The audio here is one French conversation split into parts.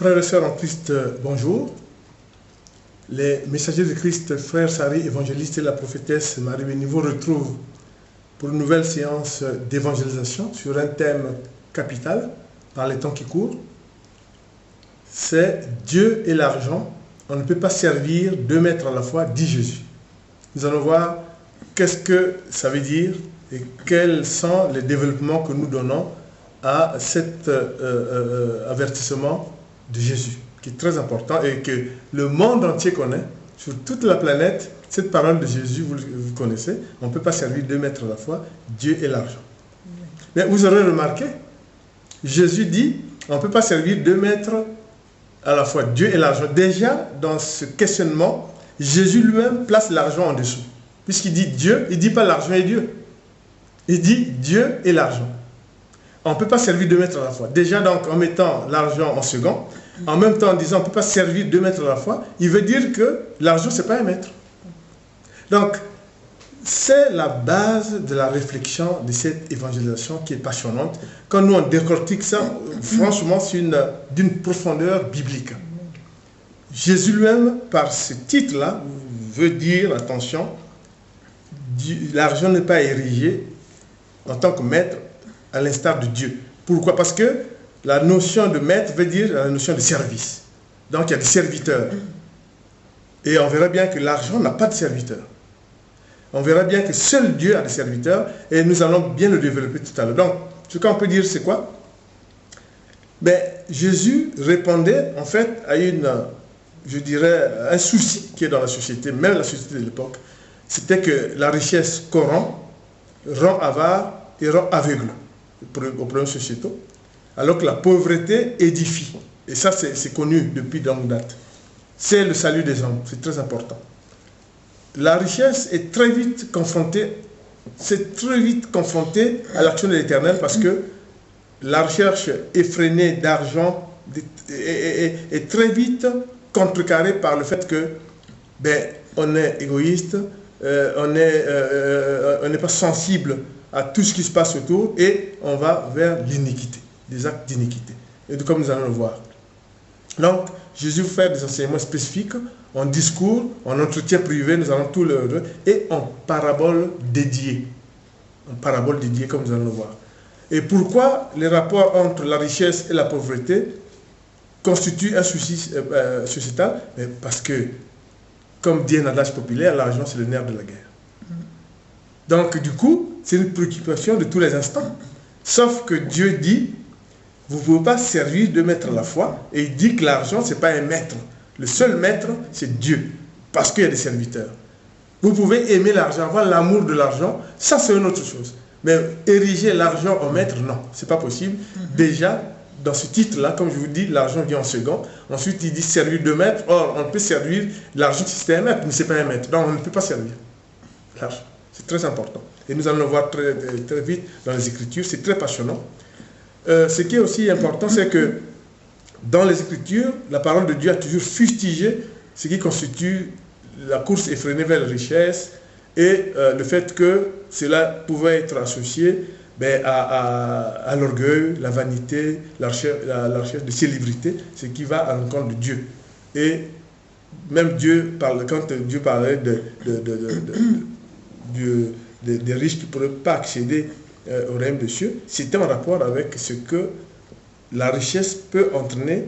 Frères et sœurs en Christ, bonjour. Les messagers de Christ, frère Sari, évangéliste et la prophétesse Marie-Béni vous retrouvent pour une nouvelle séance d'évangélisation sur un thème capital dans les temps qui courent. C'est Dieu et l'argent. On ne peut pas servir deux maîtres à la fois, dit Jésus. Nous allons voir qu'est-ce que ça veut dire et quels sont les développements que nous donnons à cet avertissement de Jésus, qui est très important et que le monde entier connaît. Sur toute la planète, cette parole de Jésus, vous connaissez. On ne peut pas servir deux maîtres à la fois, Dieu et l'argent. Mais vous aurez remarqué, Jésus dit, on ne peut pas servir deux maîtres à la fois, Dieu et l'argent. Déjà, dans ce questionnement, Jésus lui-même place l'argent en dessous. Puisqu'il dit Dieu, il ne dit pas l'argent et Dieu. Il dit Dieu et l'argent. On ne peut pas servir deux maîtres à la fois. Déjà, donc, en mettant l'argent en second, en même temps en disant on ne peut pas servir deux maîtres à la fois, il veut dire que l'argent, ce n'est pas un maître. Donc, c'est la base de la réflexion de cette évangélisation qui est passionnante. Quand nous, on décortique ça, franchement, c'est d'une profondeur biblique. Jésus lui-même, par ce titre-là, veut dire, attention, l'argent n'est pas érigé en tant que maître à l'instar de Dieu. Pourquoi? Parce que la notion de maître veut dire la notion de service. Donc, il y a des serviteurs. Et on verra bien que l'argent n'a pas de serviteurs. On verra bien que seul Dieu a des serviteurs et nous allons bien le développer tout à l'heure. Donc, ce qu'on peut dire, c'est quoi? Jésus répondait en fait à un souci qui est dans la société, même la société de l'époque. C'était que la richesse corrompt, rend avare et rend aveugle aux problèmes sociétaux, alors que la pauvreté édifie. Et ça, c'est connu depuis longue date. C'est le salut des hommes, c'est très important. La richesse est très vite confrontée à l'action de l'Éternel parce que la recherche effrénée d'argent est très vite contrecarrée par le fait que on est égoïste, on n'est pas sensible à tout ce qui se passe autour et on va vers l'iniquité, des actes d'iniquité. Et comme nous allons le voir. Donc, Jésus fait des enseignements spécifiques en discours, en entretien privé, nous allons tout le... et en parabole dédiée. En parabole dédiée, comme nous allons le voir. Et pourquoi les rapports entre la richesse et la pauvreté constituent un souci sociétal? Parce que, comme dit un adage populaire, l'argent c'est le nerf de la guerre. Donc, du coup, c'est une préoccupation de tous les instants. Sauf que Dieu dit, vous ne pouvez pas servir deux maîtres à la fois. Et il dit que l'argent, ce n'est pas un maître. Le seul maître, c'est Dieu. Parce qu'il y a des serviteurs. Vous pouvez aimer l'argent, avoir l'amour de l'argent. Ça, c'est une autre chose. Mais ériger l'argent en maître, non. Ce n'est pas possible. Déjà, dans ce titre-là, comme je vous dis, l'argent vient en second. Ensuite, il dit servir deux maîtres. Or, on peut servir l'argent si c'était un maître, mais ce n'est pas un maître. Donc, on ne peut pas servir l'argent. C'est très important. Et nous allons le voir très, très vite dans les Écritures. C'est très passionnant. Ce qui est aussi important, c'est que dans les Écritures, la parole de Dieu a toujours fustigé ce qui constitue la course effrénée vers la richesse et le fait que cela pouvait être associé à l'orgueil, la vanité, la recherche de célébrité, ce qui va à l'encontre de Dieu. Et même quand Dieu parlait des riches qui ne pourraient pas accéder au royaume des cieux, c'était en rapport avec ce que la richesse peut entraîner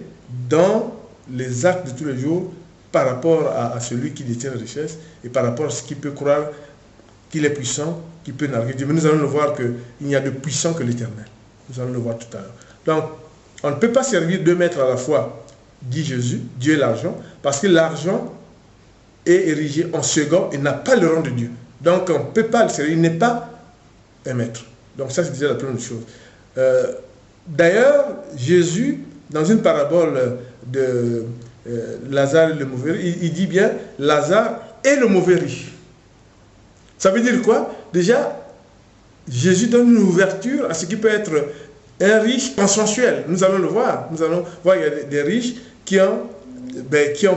dans les actes de tous les jours par rapport à celui qui détient la richesse et par rapport à ce qui peut croire qu'il est puissant, qu'il peut narguer Dieu. Mais nous allons le voir qu'il n'y a de puissant que l'Éternel. Nous allons le voir tout à l'heure. Donc, on ne peut pas servir deux maîtres à la fois, dit Jésus, Dieu et l'argent, parce que l'argent est érigé en second et n'a pas le rang de Dieu. Donc, on ne peut pas le servir, il n'est pas un maître. Donc ça, c'est déjà la première chose. D'ailleurs, Jésus, dans une parabole de Lazare et le mauvais riche, il dit bien Lazare et le mauvais riche. Ça veut dire quoi? Déjà, Jésus donne une ouverture à ce qui peut être un riche consensuel. Nous allons le voir. Nous allons voir, il y a des riches qui ont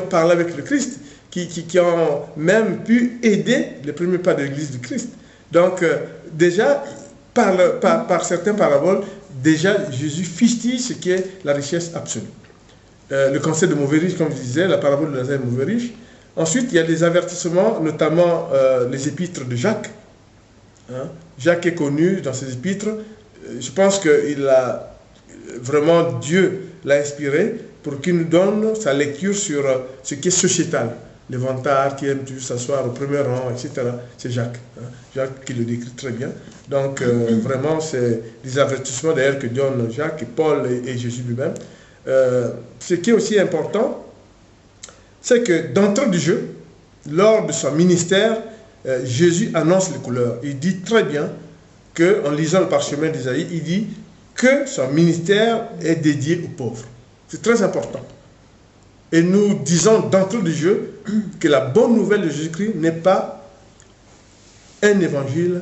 parlé avec le Christ, qui ont même pu aider les premiers pas de l'Église du Christ. Donc, déjà, par certaines paraboles, déjà Jésus fustige ce qui est la richesse absolue. le conseil de mauvais riche, comme je disais, la parabole de Lazare et mauvais riche. Ensuite, il y a des avertissements, notamment les épîtres de Jacques. Hein. Jacques est connu dans ses épîtres. Je pense que vraiment Dieu l'a inspiré pour qu'il nous donne sa lecture sur ce qui est sociétal. Les vantards qui aiment toujours s'asseoir au premier rang, etc. C'est Jacques. Hein. Jacques qui le décrit très bien. Donc, vraiment, c'est des avertissements d'ailleurs que donnent Jacques et Paul et Jésus lui-même. Ce qui est aussi important, c'est que d'entrée du jeu, lors de son ministère, Jésus annonce les couleurs. Il dit très bien qu'en lisant le parchemin d'Isaïe, il dit que son ministère est dédié aux pauvres. C'est très important. Et nous disons d'entrée du jeu que la bonne nouvelle de Jésus-Christ n'est pas un évangile,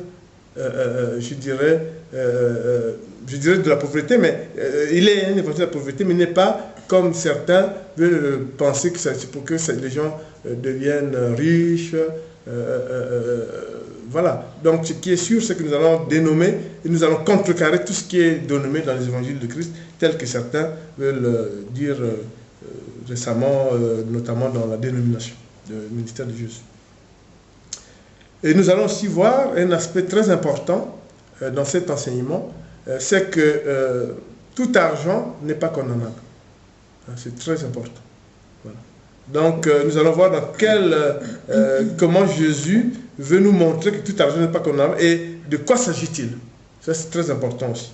je dirais de la pauvreté, mais il est un évangile de la pauvreté, mais n'est pas comme certains veulent penser que c'est pour que les gens deviennent riches. Voilà. Donc ce qui est sûr, c'est que nous allons dénommer et nous allons contrecarrer tout ce qui est dénommé dans les évangiles de Christ, tel que certains veulent dire récemment, notamment dans la dénomination du ministère de Jésus. Et nous allons aussi voir un aspect très important dans cet enseignement, c'est que tout argent n'est pas condamnable. C'est très important. Voilà. Donc, nous allons voir comment Jésus veut nous montrer que tout argent n'est pas condamnable et de quoi s'agit-il. Ça, c'est très important aussi.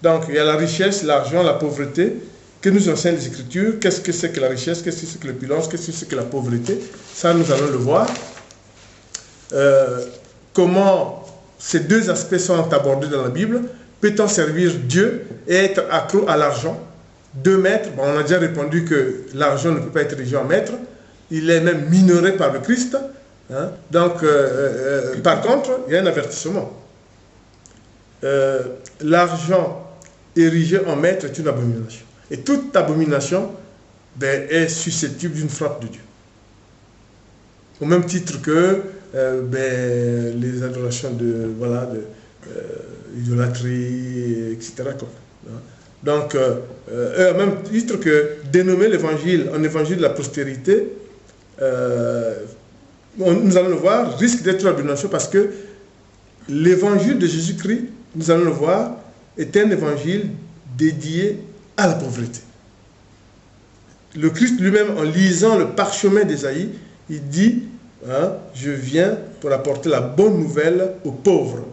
Donc, il y a la richesse, l'argent, la pauvreté, que nous enseignent les Écritures. Qu'est-ce que c'est que la richesse, qu'est-ce que c'est que l'opulence, qu'est-ce que c'est que la pauvreté. Ça, nous allons le voir. Comment ces deux aspects sont abordés dans la Bible. Peut-on servir Dieu et être accro à l'argent? 2 maîtres, bon, on a déjà répondu que l'argent ne peut pas être érigé en maître. Il est même minoré par le Christ. Hein? Donc, par contre, il y a un avertissement. L'argent érigé en maître est une abomination. Et toute abomination est susceptible d'une frappe de Dieu. Au même titre que les adorations de idolâtrie, etc. Donc, au même titre que dénommer l'évangile en évangile de la prospérité, nous allons le voir, risque d'être une abomination parce que l'évangile de Jésus-Christ, nous allons le voir, est un évangile dédié à la pauvreté. Le Christ lui-même, en lisant le parchemin d'Ésaïe, il dit, je viens pour apporter la bonne nouvelle aux pauvres.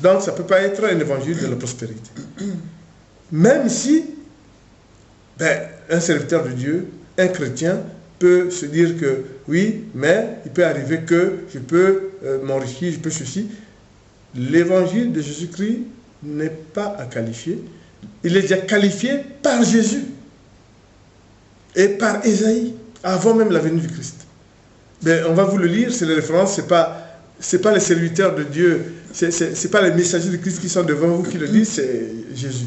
Donc, ça ne peut pas être un évangile de la prospérité. Même si un serviteur de Dieu, un chrétien, peut se dire que oui, mais il peut arriver que je peux m'enrichir, je peux ceci. L'évangile de Jésus-Christ n'est pas à qualifier. Il est déjà qualifié par Jésus et par Ésaïe, avant même la venue du Christ. Mais on va vous le lire, c'est les références, c'est pas les serviteurs de Dieu, c'est pas les messagers de Christ qui sont devant vous qui le disent, c'est Jésus.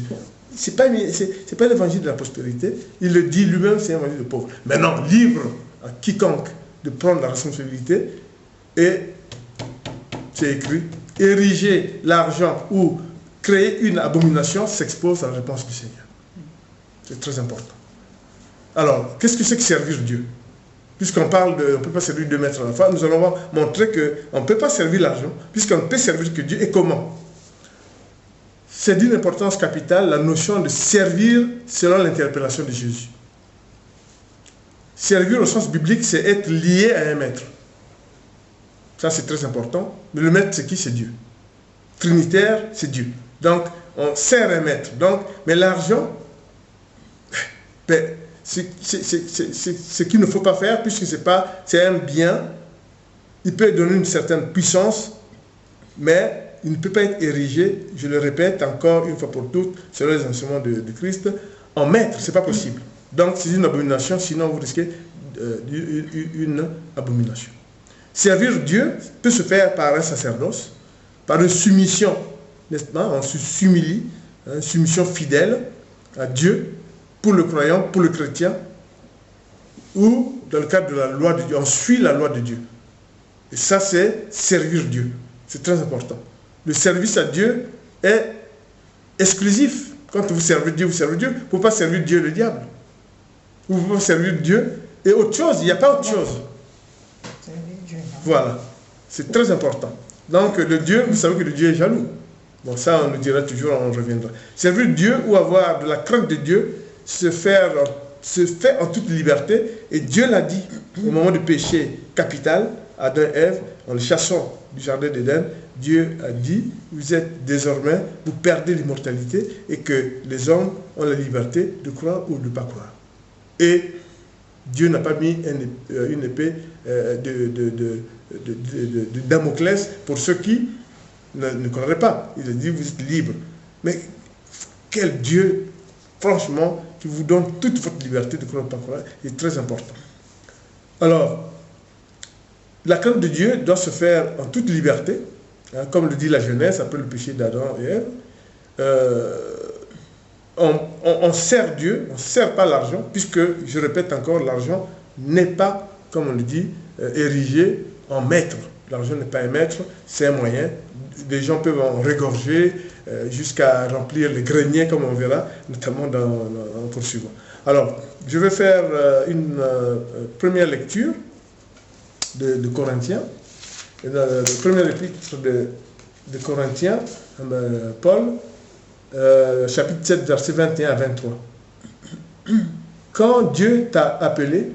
C'est pas l'évangile de la prospérité, il le dit lui-même, c'est l'évangile de pauvre. Maintenant, libre à quiconque de prendre la responsabilité, et c'est écrit, ériger l'argent ou créer une abomination s'expose à la réponse du Seigneur. C'est très important. Alors, qu'est-ce que c'est que servir Dieu? Puisqu'on parle on ne peut pas servir 2 maîtres à la fois, nous allons montrer qu'on ne peut pas servir l'argent, puisqu'on ne peut servir que Dieu. Et comment? C'est d'une importance capitale la notion de servir selon l'interpellation de Jésus. Servir au sens biblique, c'est être lié à un maître. Ça, c'est très important. Mais le maître, c'est qui? C'est Dieu. Trinitaire, c'est Dieu. Donc, on sert un maître. Donc, mais l'argent, ce qu'il ne faut pas faire, puisque c'est un bien, il peut donner une certaine puissance, mais il ne peut pas être érigé, je le répète encore une fois pour toutes, selon les enseignements de Christ, en maître, ce n'est pas possible. Donc c'est une abomination, sinon vous risquez une abomination. Servir Dieu peut se faire par un sacerdoce, par une soumission, n'est-ce pas? On s'humilie, une soumission fidèle à Dieu, pour le croyant, pour le chrétien, ou dans le cadre de la loi de Dieu, on suit la loi de Dieu. Et ça, c'est servir Dieu. C'est très important. Le service à Dieu est exclusif. Quand vous servez Dieu, vous servez Dieu. Vous ne pouvez pas servir Dieu et le diable. Vous pouvez servir Dieu et autre chose, il n'y a pas autre chose. Voilà, c'est très important. Donc le Dieu, vous savez que le Dieu est jaloux. Bon, ça on le dira toujours, on reviendra. Servir Dieu ou avoir de la crainte de Dieu se fait en toute liberté. Et Dieu l'a dit au moment du péché capital, Adam et Ève, en le chassant du jardin d'Éden, Dieu a dit, vous êtes désormais, vous perdez l'immortalité et que les hommes ont la liberté de croire ou de ne pas croire. Et Dieu n'a pas mis une épée de Damoclès pour ceux qui ne croiraient pas. Il a dit, vous êtes libres. Mais quel Dieu, franchement, qui vous donne toute votre liberté de croire ou de ne pas croire, est très important. Alors, la crainte de Dieu doit se faire en toute liberté, hein, comme le dit la Genèse, après le péché d'Adam et Ève. On sert Dieu, on ne sert pas l'argent, puisque, je répète encore, l'argent n'est pas, comme on le dit, érigé en maître. L'argent n'est pas un maître, c'est un moyen. Des gens peuvent en regorger jusqu'à remplir les greniers, comme on verra, notamment dans le poursuivant. Alors, je vais faire une première lecture de Corinthiens. Le premier épître de Corinthiens, Paul, chapitre 7, versets 21 à 23. Quand Dieu t'a appelé,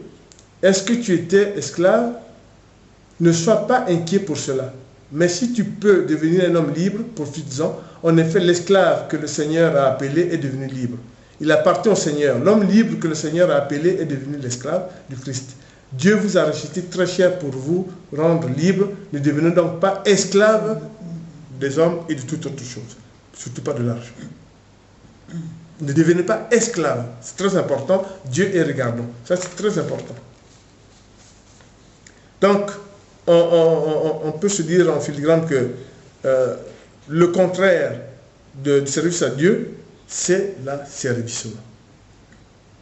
est-ce que tu étais esclave? Ne sois pas inquiet pour cela. Mais si tu peux devenir un homme libre, profites-en. En effet, l'esclave que le Seigneur a appelé est devenu libre. Il appartient au Seigneur. L'homme libre que le Seigneur a appelé est devenu l'esclave du Christ. Dieu vous a racheté très cher pour vous rendre libre. Ne devenez donc pas esclave des hommes et de toute autre chose. Surtout pas de l'argent. Ne devenez pas esclave. C'est très important. Dieu est regardant. Ça, c'est très important. Donc, on peut se dire en filigrane que le contraire du service à Dieu, c'est l'asservissement.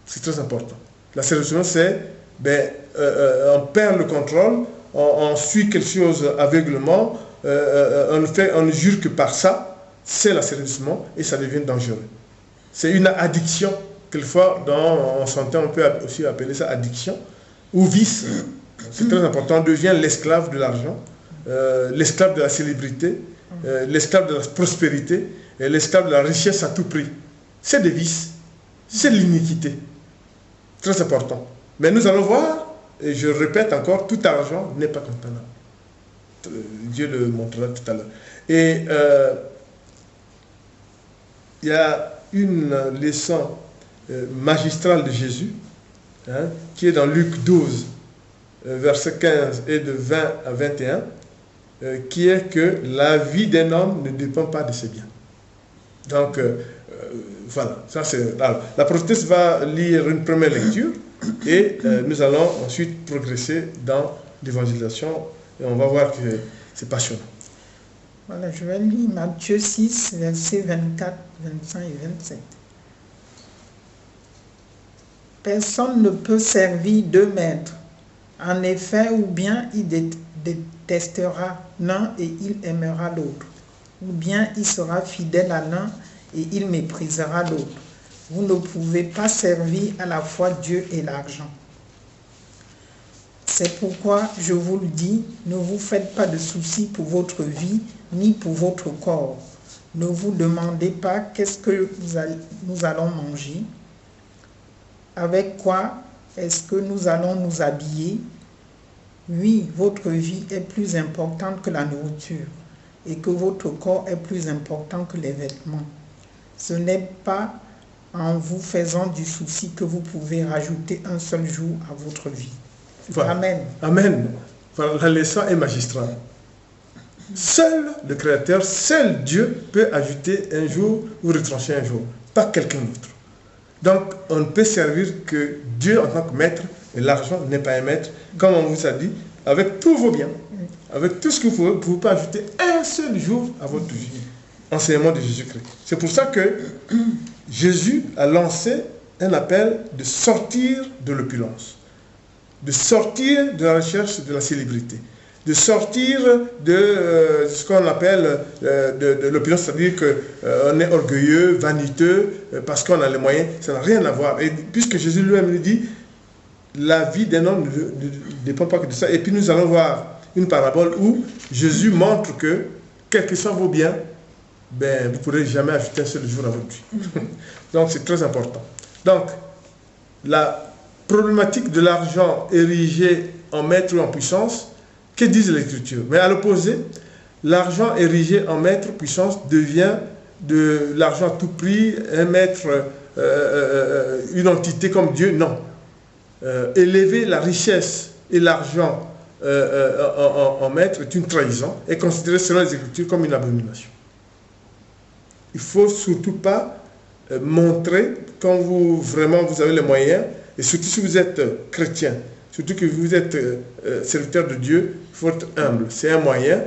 C'est très important. L'asservissement, c'est, on perd le contrôle, on suit quelque chose aveuglement, on ne jure que par ça, c'est l'asservissement et ça devient dangereux. C'est une addiction. Quelquefois, en santé, on peut aussi appeler ça addiction ou vice. C'est très important. On devient l'esclave de l'argent, l'esclave de la célébrité, l'esclave de la prospérité, et l'esclave de la richesse à tout prix. C'est des vices, c'est de l'iniquité. Très important. Mais nous allons voir, et je répète encore, tout argent n'est pas contenable. Dieu le montrera tout à l'heure. Et il y a une leçon magistrale de Jésus, hein, qui est dans Luc 12, verset 15 et de 20 à 21, qui est que la vie d'un homme ne dépend pas de ses biens. Donc, voilà, ça c'est... La prophétesse va lire une première lecture et nous allons ensuite progresser dans l'évangélisation et on va voir que c'est passionnant. Voilà, je vais lire Matthieu 6, versets 24, 25 et 27. Personne ne peut servir deux maîtres. En effet, ou bien il détestera l'un et il aimera l'autre, ou bien il sera fidèle à l'un et il méprisera l'autre. Vous ne pouvez pas servir à la fois Dieu et l'argent. C'est pourquoi je vous le dis, ne vous faites pas de soucis pour votre vie, ni pour votre corps. Ne vous demandez pas qu'est-ce que nous allons manger, avec quoi est-ce que nous allons nous habiller. Oui, votre vie est plus importante que la nourriture et que votre corps est plus important que les vêtements. Ce n'est pas en vous faisant du souci que vous pouvez rajouter un seul jour à votre vie. Voilà. Amen. Amen. Voilà, la leçon est magistrale. Seul le Créateur, seul Dieu peut ajouter un jour ou retrancher un jour, pas quelqu'un d'autre. Donc, on ne peut servir que Dieu en tant que maître, et l'argent n'est pas un maître, comme on vous a dit, avec tous vos biens, avec tout ce que vous pouvez pas ajouter un seul jour à votre vie. Enseignement de Jésus-Christ. C'est pour ça que Jésus a lancé un appel de sortir de l'opulence, de sortir de la recherche de la célébrité, de sortir de ce qu'on appelle de l'opinion, c'est-à-dire qu'on est orgueilleux, vaniteux, parce qu'on a les moyens. Ça n'a rien à voir. Et puisque Jésus lui-même lui dit, la vie d'un homme ne dépend pas que de ça. Et puis nous allons voir une parabole où Jésus montre que, quel que soit vos biens, ben, vous ne pourrez jamais ajouter un seul jour à votre vie. Donc c'est très important. Donc, la problématique de l'argent érigé en maître ou en puissance, que disent les Écritures? Mais à l'opposé, l'argent érigé en maître, puissance, devient de l'argent à tout prix, un maître, une entité comme Dieu. Non. Élever la richesse et l'argent en maître est une trahison et considéré selon les Écritures comme une abomination. Il ne faut surtout pas montrer, quand vous avez les moyens, et surtout si vous êtes chrétien, surtout que vous êtes serviteur de Dieu, il faut être humble. C'est un moyen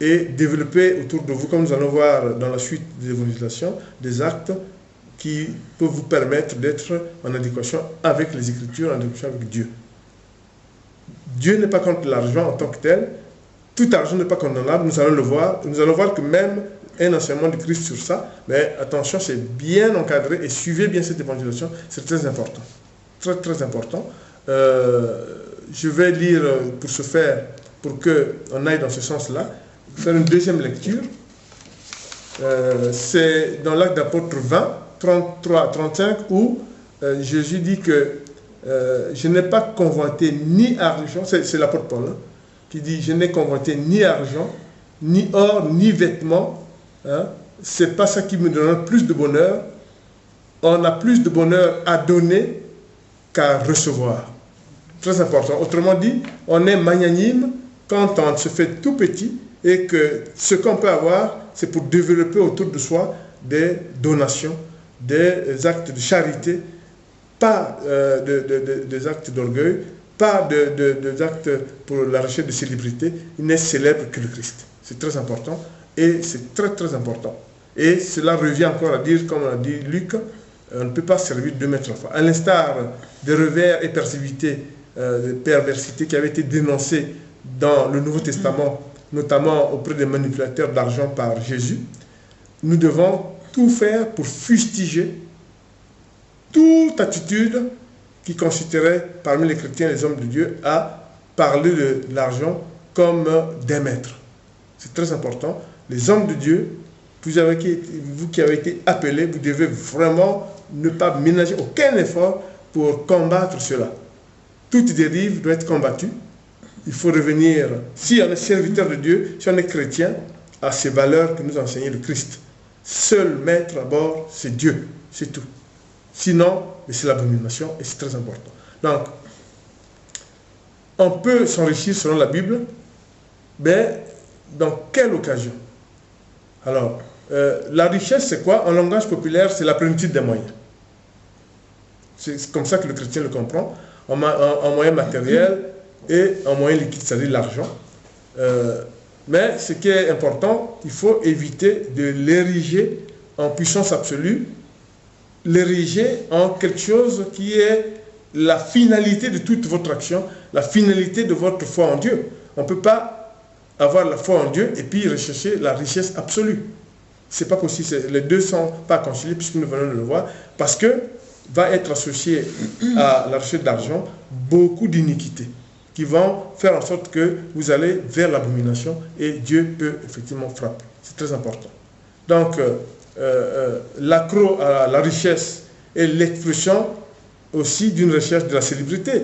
et développer autour de vous, comme nous allons voir dans la suite de l'évangélisation, des actes qui peuvent vous permettre d'être en adéquation avec les Écritures, en adéquation avec Dieu. Dieu n'est pas contre l'argent en tant que tel. Tout argent n'est pas condamnable, nous allons le voir. Nous allons voir que même un enseignement de Christ sur ça, mais attention, c'est bien encadré et suivez bien cette évangélisation, c'est très important. Très, très important. Je vais lire pour ce faire, pour qu'on aille dans ce sens-là, faire une deuxième lecture. C'est dans l'Acte d'Apôtre 20, 33 à 35, où Jésus dit que je n'ai pas convoité ni argent, c'est l'apôtre Paul qui dit, je n'ai convoité ni argent, ni or, ni vêtements. Hein, c'est pas ça qui me donne plus de bonheur. On a plus de bonheur à donner qu'à recevoir. Très important. Autrement dit, on est magnanime quand on se fait tout petit et que ce qu'on peut avoir, c'est pour développer autour de soi des donations, des actes de charité, pas des actes d'orgueil, pas des actes pour la recherche de célébrité. Il n'est célèbre que le Christ. C'est très important et c'est très très important. Et cela revient encore à dire, comme l'a dit Luc, on ne peut pas servir deux maîtres à la fois. À l'instar des revers et de perversité qui avaient été dénoncés dans le Nouveau Testament, notamment auprès des manipulateurs d'argent par Jésus, nous devons tout faire pour fustiger toute attitude qui consisterait parmi les chrétiens et les hommes de Dieu à parler de l'argent comme des maîtres. C'est très important. Les hommes de Dieu, vous qui avez été appelés, vous devez vraiment ne pas ménager aucun effort pour combattre cela. Toute dérive doit être combattue. Il faut revenir, si on est serviteur de Dieu, si on est chrétien, à ces valeurs que nous a enseignées le Christ. Seul maître à bord, c'est Dieu, c'est tout. Sinon, c'est l'abomination et c'est très important. Donc, on peut s'enrichir selon la Bible, mais dans quelle occasion? Alors, la richesse, c'est quoi? En langage populaire, c'est la plénitude des moyens. C'est comme ça que le chrétien le comprend, en moyens matériels et en moyens liquides, c'est-à-dire l'argent. Mais ce qui est important, il faut éviter de l'ériger en puissance absolue, l'ériger en quelque chose qui est la finalité de toute votre action, la finalité de votre foi en Dieu. On ne peut pas avoir la foi en Dieu et puis rechercher la richesse absolue. Ce n'est pas possible. Les deux ne sont pas conciliés puisque nous venons de le voir, parce que va être associé à la recherche d'argent beaucoup d'iniquités qui vont faire en sorte que vous allez vers l'abomination et Dieu peut effectivement frapper. C'est très important. Donc, l'accro à la richesse est l'expression aussi d'une recherche de la célébrité.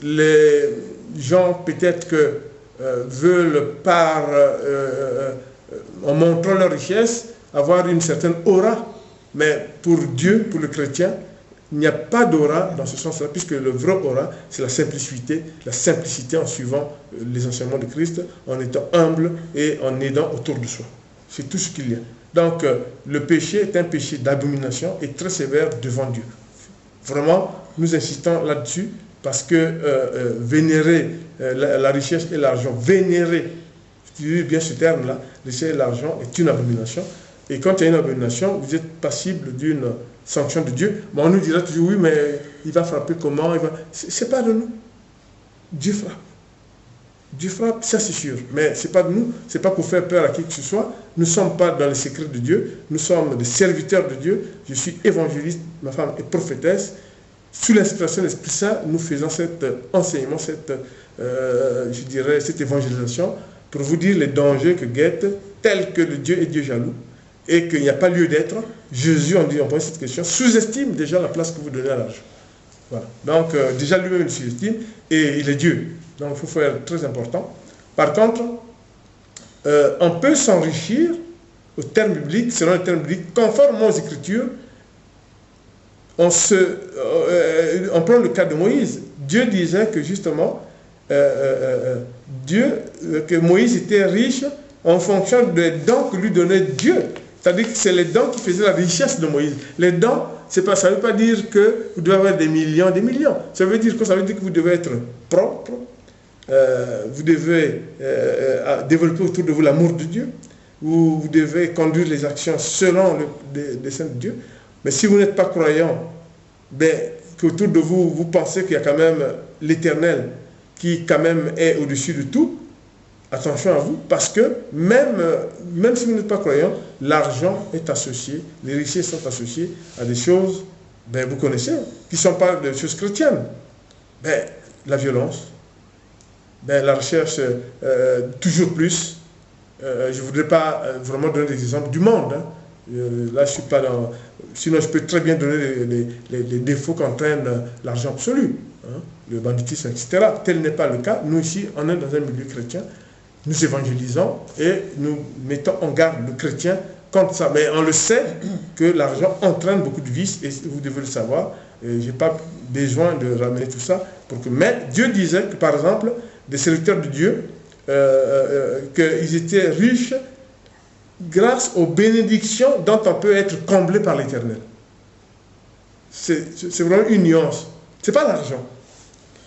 Les gens peut-être que veulent en montrant leur richesse, avoir une certaine aura, mais pour Dieu, pour le chrétien, il n'y a pas d'aura dans ce sens-là, puisque le vrai aura, c'est la simplicité en suivant les enseignements de Christ, en étant humble et en aidant autour de soi. C'est tout ce qu'il y a. Donc, le péché est un péché d'abomination et très sévère devant Dieu. Vraiment, nous insistons là-dessus, parce que vénérer la richesse et l'argent, vénérer, je dis bien ce terme-là, la richesse et l'argent est une abomination. Et quand il y a une abomination, vous êtes passible d'une sanction de Dieu. Mais on nous dira toujours, oui, mais il va frapper comment? Ce n'est pas de nous. Dieu frappe. Dieu frappe, ça c'est sûr. Mais ce n'est pas de nous, ce n'est pas pour faire peur à qui que ce soit. Nous ne sommes pas dans les secrets de Dieu. Nous sommes des serviteurs de Dieu. Je suis évangéliste, ma femme est prophétesse. Sous l'inspiration de l'Esprit Saint, nous faisons cet enseignement, cette évangélisation pour vous dire les dangers que guettent, tels que le Dieu est Dieu jaloux et qu'il n'y a pas lieu d'être. Jésus, on pose cette question, sous-estime déjà la place que vous donnez à l'argent. Voilà. Donc, déjà lui-même il sous-estime et il est Dieu. Donc, il faut faire très important. Par contre, on peut s'enrichir au terme biblique, selon les termes bibliques, conformément aux Écritures. On prend le cas de Moïse. Dieu disait que justement, que Moïse était riche en fonction des dons que lui donnait Dieu. C'est-à-dire que c'est les dons qui faisaient la richesse de Moïse. Les dons, ça ne veut pas dire que vous devez avoir des millions. Ça veut dire que vous devez être propre. Vous devez développer autour de vous l'amour de Dieu. Vous devez conduire les actions selon les desseins de Dieu. Mais si vous n'êtes pas croyant, qu'autour de vous, vous pensez qu'il y a quand même l'Éternel qui quand même est au-dessus de tout, attention à vous, parce que même si vous n'êtes pas croyant, l'argent est associé, les richesses sont associées à des choses, vous connaissez, qui ne sont pas des choses chrétiennes. La violence, la recherche toujours plus. Je ne voudrais pas vraiment donner des exemples du monde. Là, je suis pas dans... Sinon, je peux très bien donner les défauts qu'entraîne l'argent absolu, le banditisme, etc. Tel n'est pas le cas. Nous, ici, on est dans un milieu chrétien. Nous évangélisons et nous mettons en garde le chrétien contre ça. Mais on le sait que l'argent entraîne beaucoup de vices et vous devez le savoir. Je n'ai pas besoin de ramener tout ça. Mais Dieu disait que, par exemple, des serviteurs de Dieu, qu'ils étaient riches grâce aux bénédictions dont on peut être comblé par l'Éternel. C'est vraiment une nuance. Ce n'est pas l'argent.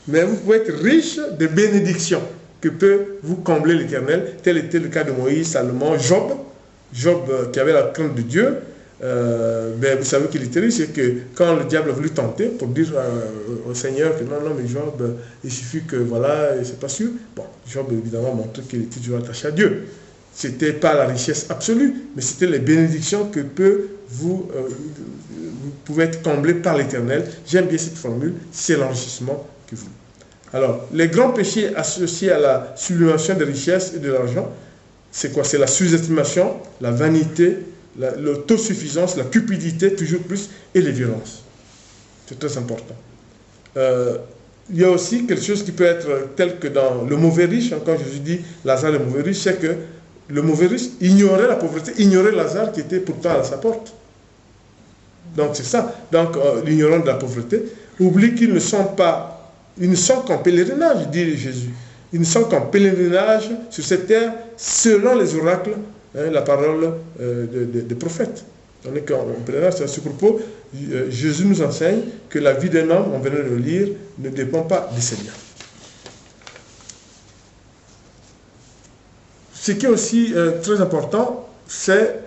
Mais vous pouvez être riche de bénédictions que peut vous combler l'Éternel. Tel était le cas de Moïse, Salomon, Job. Job qui avait la crainte de Dieu. Vous savez qu'il était riche, c'est que quand le diable a voulu tenter pour dire au Seigneur que non, mais Job, il suffit que voilà, c'est pas sûr. Bon, Job évidemment montré qu'il était toujours attaché à Dieu. Ce n'était pas la richesse absolue, mais c'était les bénédictions que vous pouvez être comblé par l'Éternel. J'aime bien cette formule, c'est l'enrichissement que vous. Alors, les grands péchés associés à la sublimation des richesses et de l'argent, c'est quoi? C'est la sous-estimation, la vanité, l'autosuffisance, la cupidité, toujours plus, et les violences. C'est très important. Il y a aussi quelque chose qui peut être tel que dans le mauvais riche, quand Jésus dit Lazare le mauvais riche, c'est que le mauvais riche ignorait la pauvreté, ignorait Lazare qui était pourtant à sa porte. Donc c'est ça. Donc l'ignorant de la pauvreté oublie qu'ils ne sont qu'en pèlerinage, dit Jésus. Ils ne sont qu'en pèlerinage sur cette terre selon les oracles, la parole des prophètes. On est qu'en pèlerinage. À ce propos, Jésus nous enseigne que la vie d'un homme, on venait de le lire, ne dépend pas des Seigneurs. Ce qui est aussi très important, c'est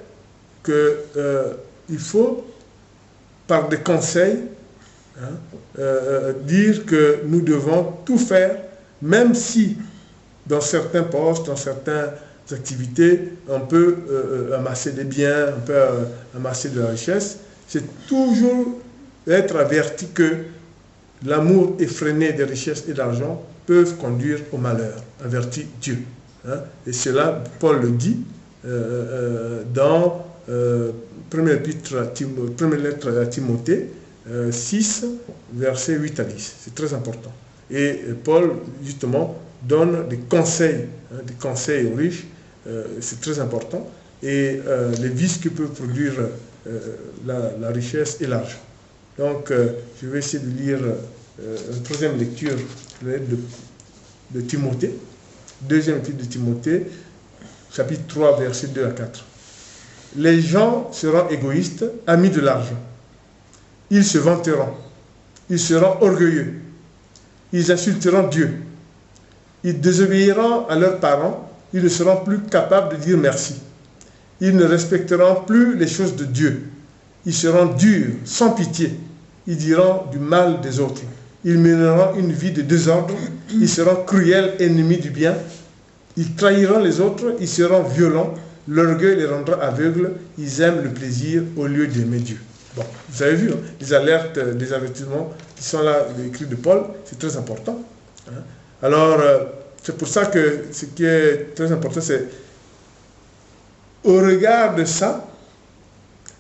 qu'il faut, par des conseils, dire que nous devons tout faire, même si dans certains postes, dans certaines activités, on peut amasser des biens, on peut amasser de la richesse. C'est toujours être averti que l'amour effréné des richesses et d'argent peuvent conduire au malheur. Avertit Dieu. Et cela, Paul le dit dans première lettre à Timothée 6, versets 8 à 10. C'est très important. Et Paul, justement, donne des conseils aux riches. C'est très important. Et les vices que peut produire la richesse et l'argent. Donc, je vais essayer de lire une troisième lecture de Timothée. Deuxième lecture de Timothée, chapitre 3, versets 2 à 4. Les gens seront égoïstes, amis de l'argent. Ils se vanteront. Ils seront orgueilleux. Ils insulteront Dieu. Ils désobéiront à leurs parents. Ils ne seront plus capables de dire merci. Ils ne respecteront plus les choses de Dieu. Ils seront durs, sans pitié. Ils diront du mal des autres. Ils mèneront une vie de désordre. Ils seront cruels, ennemis du bien. Ils trahiront les autres. Ils seront violents. L'orgueil les rendra aveugles. Ils aiment le plaisir au lieu d'aimer Dieu. Bon, vous avez vu, hein, les alertes, les avertissements qui sont là, les écrits de Paul, c'est très important. Hein. Alors, c'est pour ça que ce qui est très important, c'est au regard de ça,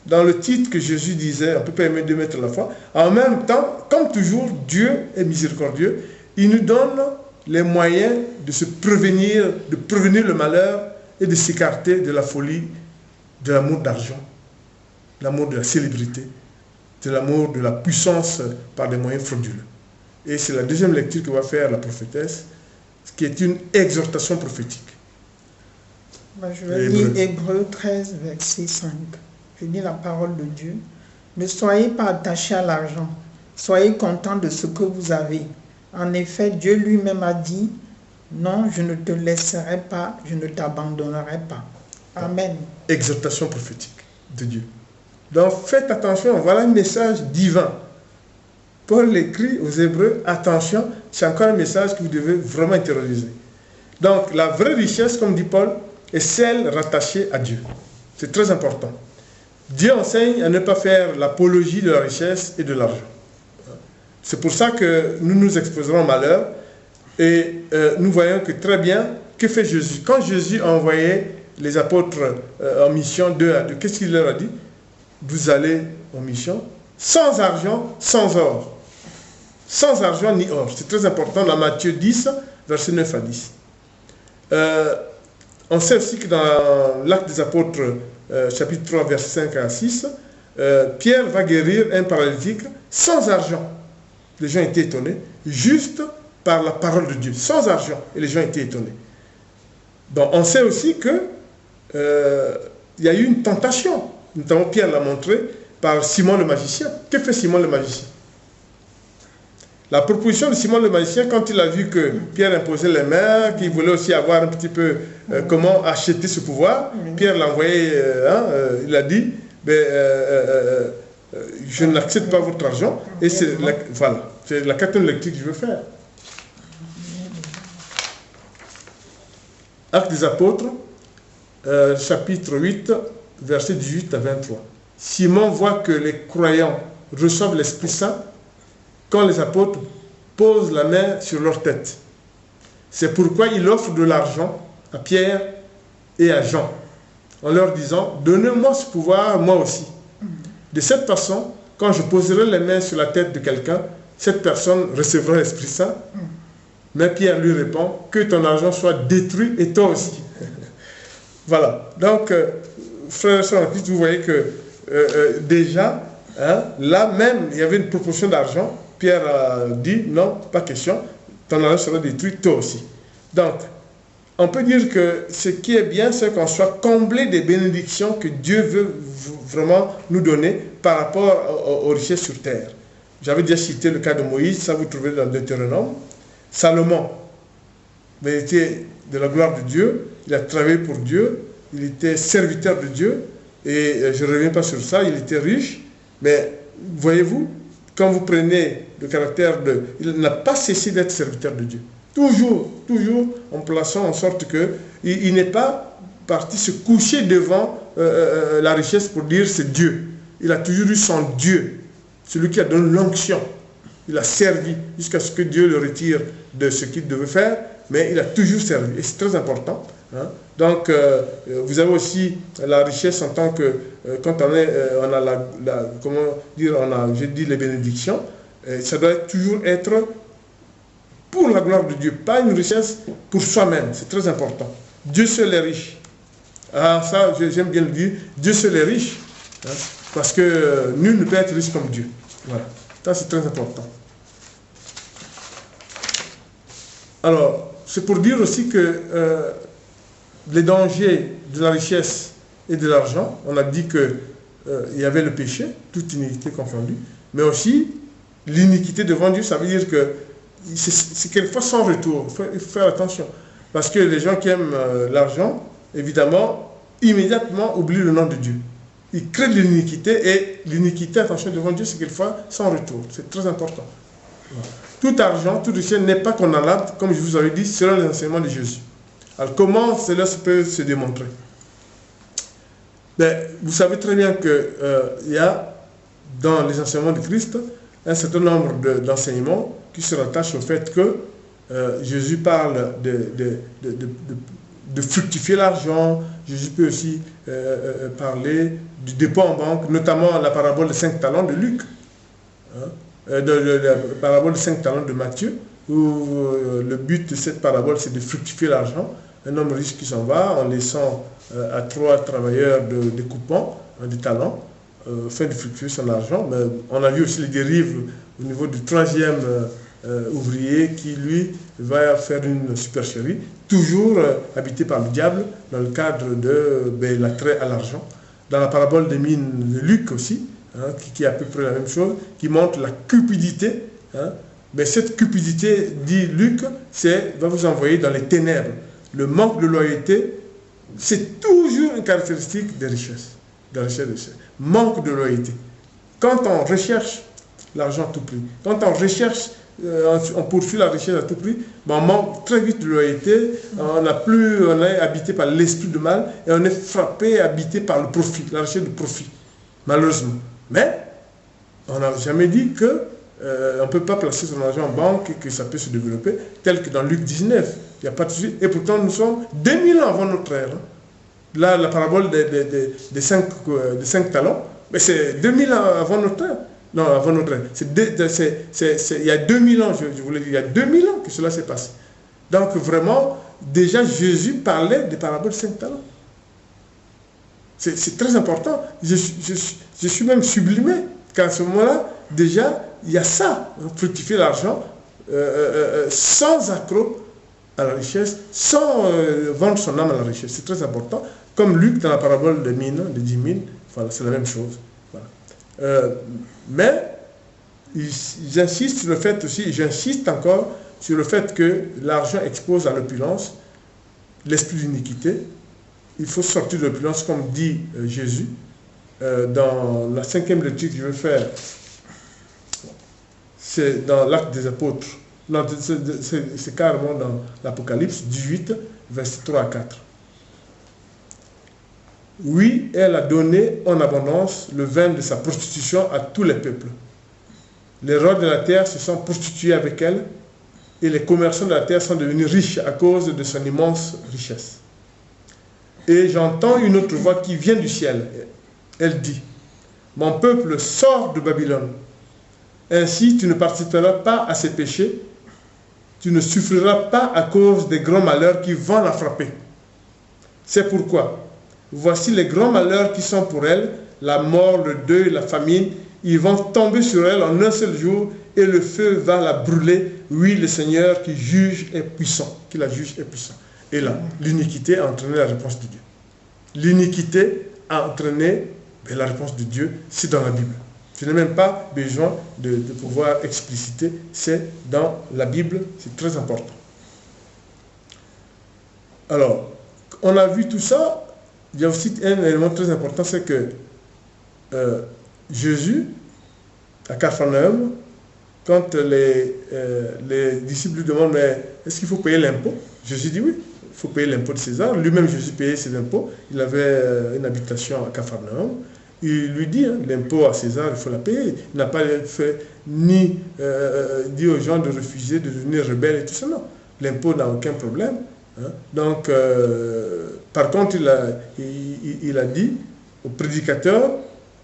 dans le titre que Jésus disait, on ne peut pas aimer Dieu mettre la foi, en même temps, comme toujours, Dieu est miséricordieux, il nous donne les moyens de prévenir le malheur et de s'écarter de la folie, de l'amour d'argent, l'amour de la célébrité, de l'amour de la puissance par des moyens frauduleux. Et c'est la deuxième lecture que va faire la prophétesse, qui est une exhortation prophétique. Je vais lire Hébreux 13, verset 5. Je lis la parole de Dieu. Ne soyez pas attachés à l'argent. Soyez contents de ce que vous avez. En effet, Dieu lui-même a dit, non, je ne te laisserai pas, je ne t'abandonnerai pas. Amen. Exhortation prophétique de Dieu. Donc faites attention, voilà un message divin. Paul écrit aux Hébreux, attention, c'est encore un message que vous devez vraiment intérioriser. Donc la vraie richesse, comme dit Paul, est celle rattachée à Dieu. C'est très important. Dieu enseigne à ne pas faire l'apologie de la richesse et de l'argent. C'est pour ça que nous nous exposerons au malheur et nous voyons que très bien, que fait Jésus? Quand Jésus a envoyé les apôtres en mission 2 à 2, qu'est-ce qu'il leur a dit? Vous allez en mission sans argent, sans or. Sans argent ni or. C'est très important dans Matthieu 10, versets 9 à 10. On sait aussi que dans l'Acte des Apôtres, chapitre 3, versets 5 à 6, Pierre va guérir un paralytique sans argent. Les gens étaient étonnés, juste par la parole de Dieu, sans argent. Et les gens étaient étonnés. Donc on sait aussi que il y a eu une tentation. Notamment Pierre l'a montré par Simon le magicien. Que fait Simon le magicien? La proposition de Simon le magicien, quand il a vu que Pierre imposait les mains, qu'il voulait aussi avoir un petit peu comment acheter ce pouvoir, Pierre l'a envoyé, il a dit, je n'accepte pas votre argent. Et c'est la quatrième lecture que je veux faire. Actes des Apôtres, chapitre 8, versets 18 à 23. Simon voit que les croyants reçoivent l'Esprit Saint quand les apôtres posent la main sur leur tête. C'est pourquoi il offre de l'argent à Pierre et à Jean, en leur disant, donnez-moi ce pouvoir, moi aussi. De cette façon, quand je poserai les mains sur la tête de quelqu'un, cette personne recevra l'Esprit Saint. Mais Pierre lui répond, que ton argent soit détruit et toi aussi. Voilà. Donc, frères et sœurs en Christ, vous voyez que déjà, là même, il y avait une proportion d'argent. Pierre a dit, non, pas question, ton argent sera détruit, toi aussi. Donc, on peut dire que ce qui est bien, c'est qu'on soit comblé des bénédictions que Dieu veut vraiment nous donner par rapport aux richesses sur terre. J'avais déjà cité le cas de Moïse, ça vous trouvez dans Deutéronome. Salomon, il était de la gloire de Dieu, il a travaillé pour Dieu, il était serviteur de Dieu, et je ne reviens pas sur ça, il était riche, mais voyez-vous, quand vous prenez le caractère de... Il n'a pas cessé d'être serviteur de Dieu. Toujours en plaçant en sorte qu'il n'est pas parti se coucher devant la richesse pour dire c'est Dieu. Il a toujours eu son Dieu, celui qui a donné l'onction. Il a servi jusqu'à ce que Dieu le retire de ce qu'il devait faire, mais il a toujours servi. Et c'est très important. Hein. Donc, vous avez aussi la richesse en tant que, quand on a comment dire, j'ai dit les bénédictions, ça doit toujours être pour la gloire de Dieu, pas une richesse pour soi-même. C'est très important. Dieu seul est riche. Ah, ça, j'aime bien le dire. Dieu seul est riche, hein, parce que nul ne peut être riche comme Dieu. Voilà. Ça, c'est très important. Alors, c'est pour dire aussi que les dangers de la richesse et de l'argent, on a dit qu'il y avait le péché, toute iniquité confondue, mais aussi l'iniquité devant Dieu, ça veut dire que c'est quelquefois sans retour. Il faut faire attention. Parce que les gens qui aiment l'argent, évidemment, immédiatement oublient le nom de Dieu. Ils créent de l'iniquité, et l'iniquité, attention, devant Dieu, c'est quelquefois sans retour. C'est très important. Tout argent, toute richesse n'est pas condamnable, comme je vous avais dit, selon les enseignements de Jésus. Alors comment cela peut se démontrer? Ben, vous savez très bien qu'il y a dans les enseignements de Christ un certain nombre d'enseignements qui se rattachent au fait que Jésus parle de fructifier l'argent. Jésus peut aussi parler du dépôt en banque, notamment la parabole de 5 talents de Luc, hein, la parabole de 5 talents de Matthieu, où le but de cette parabole, c'est de fructifier l'argent. Un homme riche qui s'en va en laissant à 3 travailleurs des coupons, des talents, afin de fructifier son argent. Mais on a vu aussi les dérives au niveau du 3e ouvrier qui, lui, va faire une supercherie, toujours habité par le diable, dans le cadre de l'attrait à l'argent. Dans la parabole des mines de Luc aussi, hein, qui est à peu près la même chose, qui montre la cupidité. Hein. Mais cette cupidité, dit Luc, va vous envoyer dans les ténèbres. Le manque de loyauté, c'est toujours une caractéristique des richesses. Manque de loyauté. Quand on recherche l'argent à tout prix, quand on recherche, on poursuit la richesse à tout prix, on manque très vite de loyauté, on est habité par l'esprit de mal et on est frappé, habité par le profit, la recherche du profit, malheureusement. Mais on n'a jamais dit que on ne peut pas placer son argent en banque et que ça peut se développer, tel que dans Luc 19. Il n'y a pas de souci. Et pourtant, nous sommes 2000 ans avant notre ère. Là, la parabole des 5 talents, mais c'est 2000 ans avant notre ère. Non, avant notre ère. Il y a 2000 ans, je voulais dire, il y a 2000 ans que cela s'est passé. Donc, vraiment, déjà, Jésus parlait des paraboles de 5 talents. C'est très important. Je suis même sublimé qu'à ce moment-là, déjà, il y a ça, fructifier l'argent sans accroc à la richesse, sans vendre son âme à la richesse. C'est très important. Comme Luc dans la parabole des mines, des 10 000, voilà, c'est la même chose. Voilà. Mais j'insiste sur le fait aussi, j'insiste encore sur le fait que l'argent expose à l'opulence, l'esprit d'iniquité. Il faut sortir de l'opulence, comme dit Jésus. Dans la 5e lecture que je vais faire, c'est dans l'Acte des Apôtres. C'est carrément dans l'Apocalypse 18, versets 3 à 4. Oui, elle a donné en abondance le vin de sa prostitution à tous les peuples. Les rois de la terre se sont prostitués avec elle et les commerçants de la terre sont devenus riches à cause de son immense richesse. Et j'entends une autre voix qui vient du ciel. Elle dit, « Mon peuple sort de Babylone. Ainsi, tu ne participeras pas à ses péchés, tu ne souffriras pas à cause des grands malheurs qui vont la frapper. C'est pourquoi, voici les grands malheurs qui sont pour elle, la mort, le deuil, la famine, ils vont tomber sur elle en un seul jour et le feu va la brûler. Oui, le Seigneur qui juge est puissant, qui la juge est puissant. » Et là, l'iniquité a entraîné la réponse de Dieu. L'iniquité a entraîné la réponse de Dieu, c'est dans la Bible. Je n'ai même pas besoin de pouvoir expliciter, c'est dans la Bible, c'est très important. Alors, on a vu tout ça, il y a aussi un élément très important, c'est que Jésus, à Capharnaüm, quand les disciples lui demandent, mais est-ce qu'il faut payer l'impôt? Jésus dit oui, il faut payer l'impôt de César. Lui-même, Jésus payait ses impôts. Il avait une habitation à Capharnaüm. Il lui dit, l'impôt à César, il faut la payer. Il n'a pas fait ni dit aux gens de refuser, de devenir rebelles et tout ça, non. L'impôt n'a aucun problème. Hein. Donc, par contre, il a dit aux prédicateurs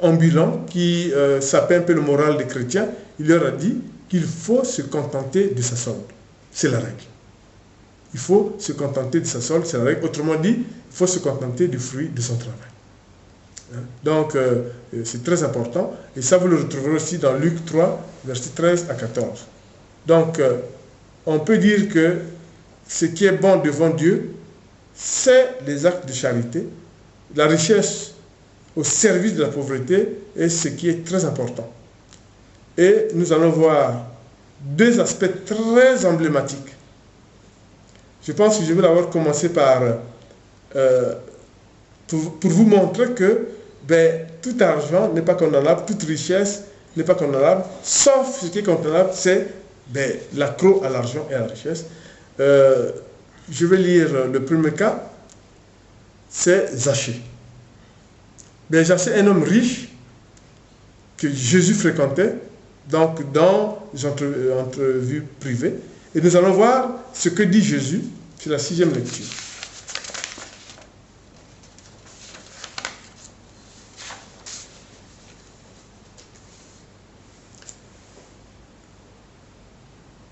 ambulants qui sapaient un peu le moral des chrétiens, il leur a dit qu'il faut se contenter de sa solde. C'est la règle. Il faut se contenter de sa solde, c'est la règle. Autrement dit, il faut se contenter du fruit de son travail. Donc, c'est très important. Et ça, vous le retrouverez aussi dans Luc 3, versets 13 à 14. Donc, on peut dire que ce qui est bon devant Dieu, c'est les actes de charité. La richesse au service de la pauvreté est ce qui est très important. Et nous allons voir deux aspects très emblématiques. Je pense que je vais d'abord commencer par pour vous montrer que tout argent n'est pas condamnable, toute richesse n'est pas condamnable, sauf ce qui est condamnable, c'est ben, l'accro à l'argent et à la richesse. Je vais lire le premier cas, c'est Zachée. Ben, Zachée est un homme riche que Jésus fréquentait, donc dans les entrevues privées. Et nous allons voir ce que dit Jésus, c'est la 6e lecture.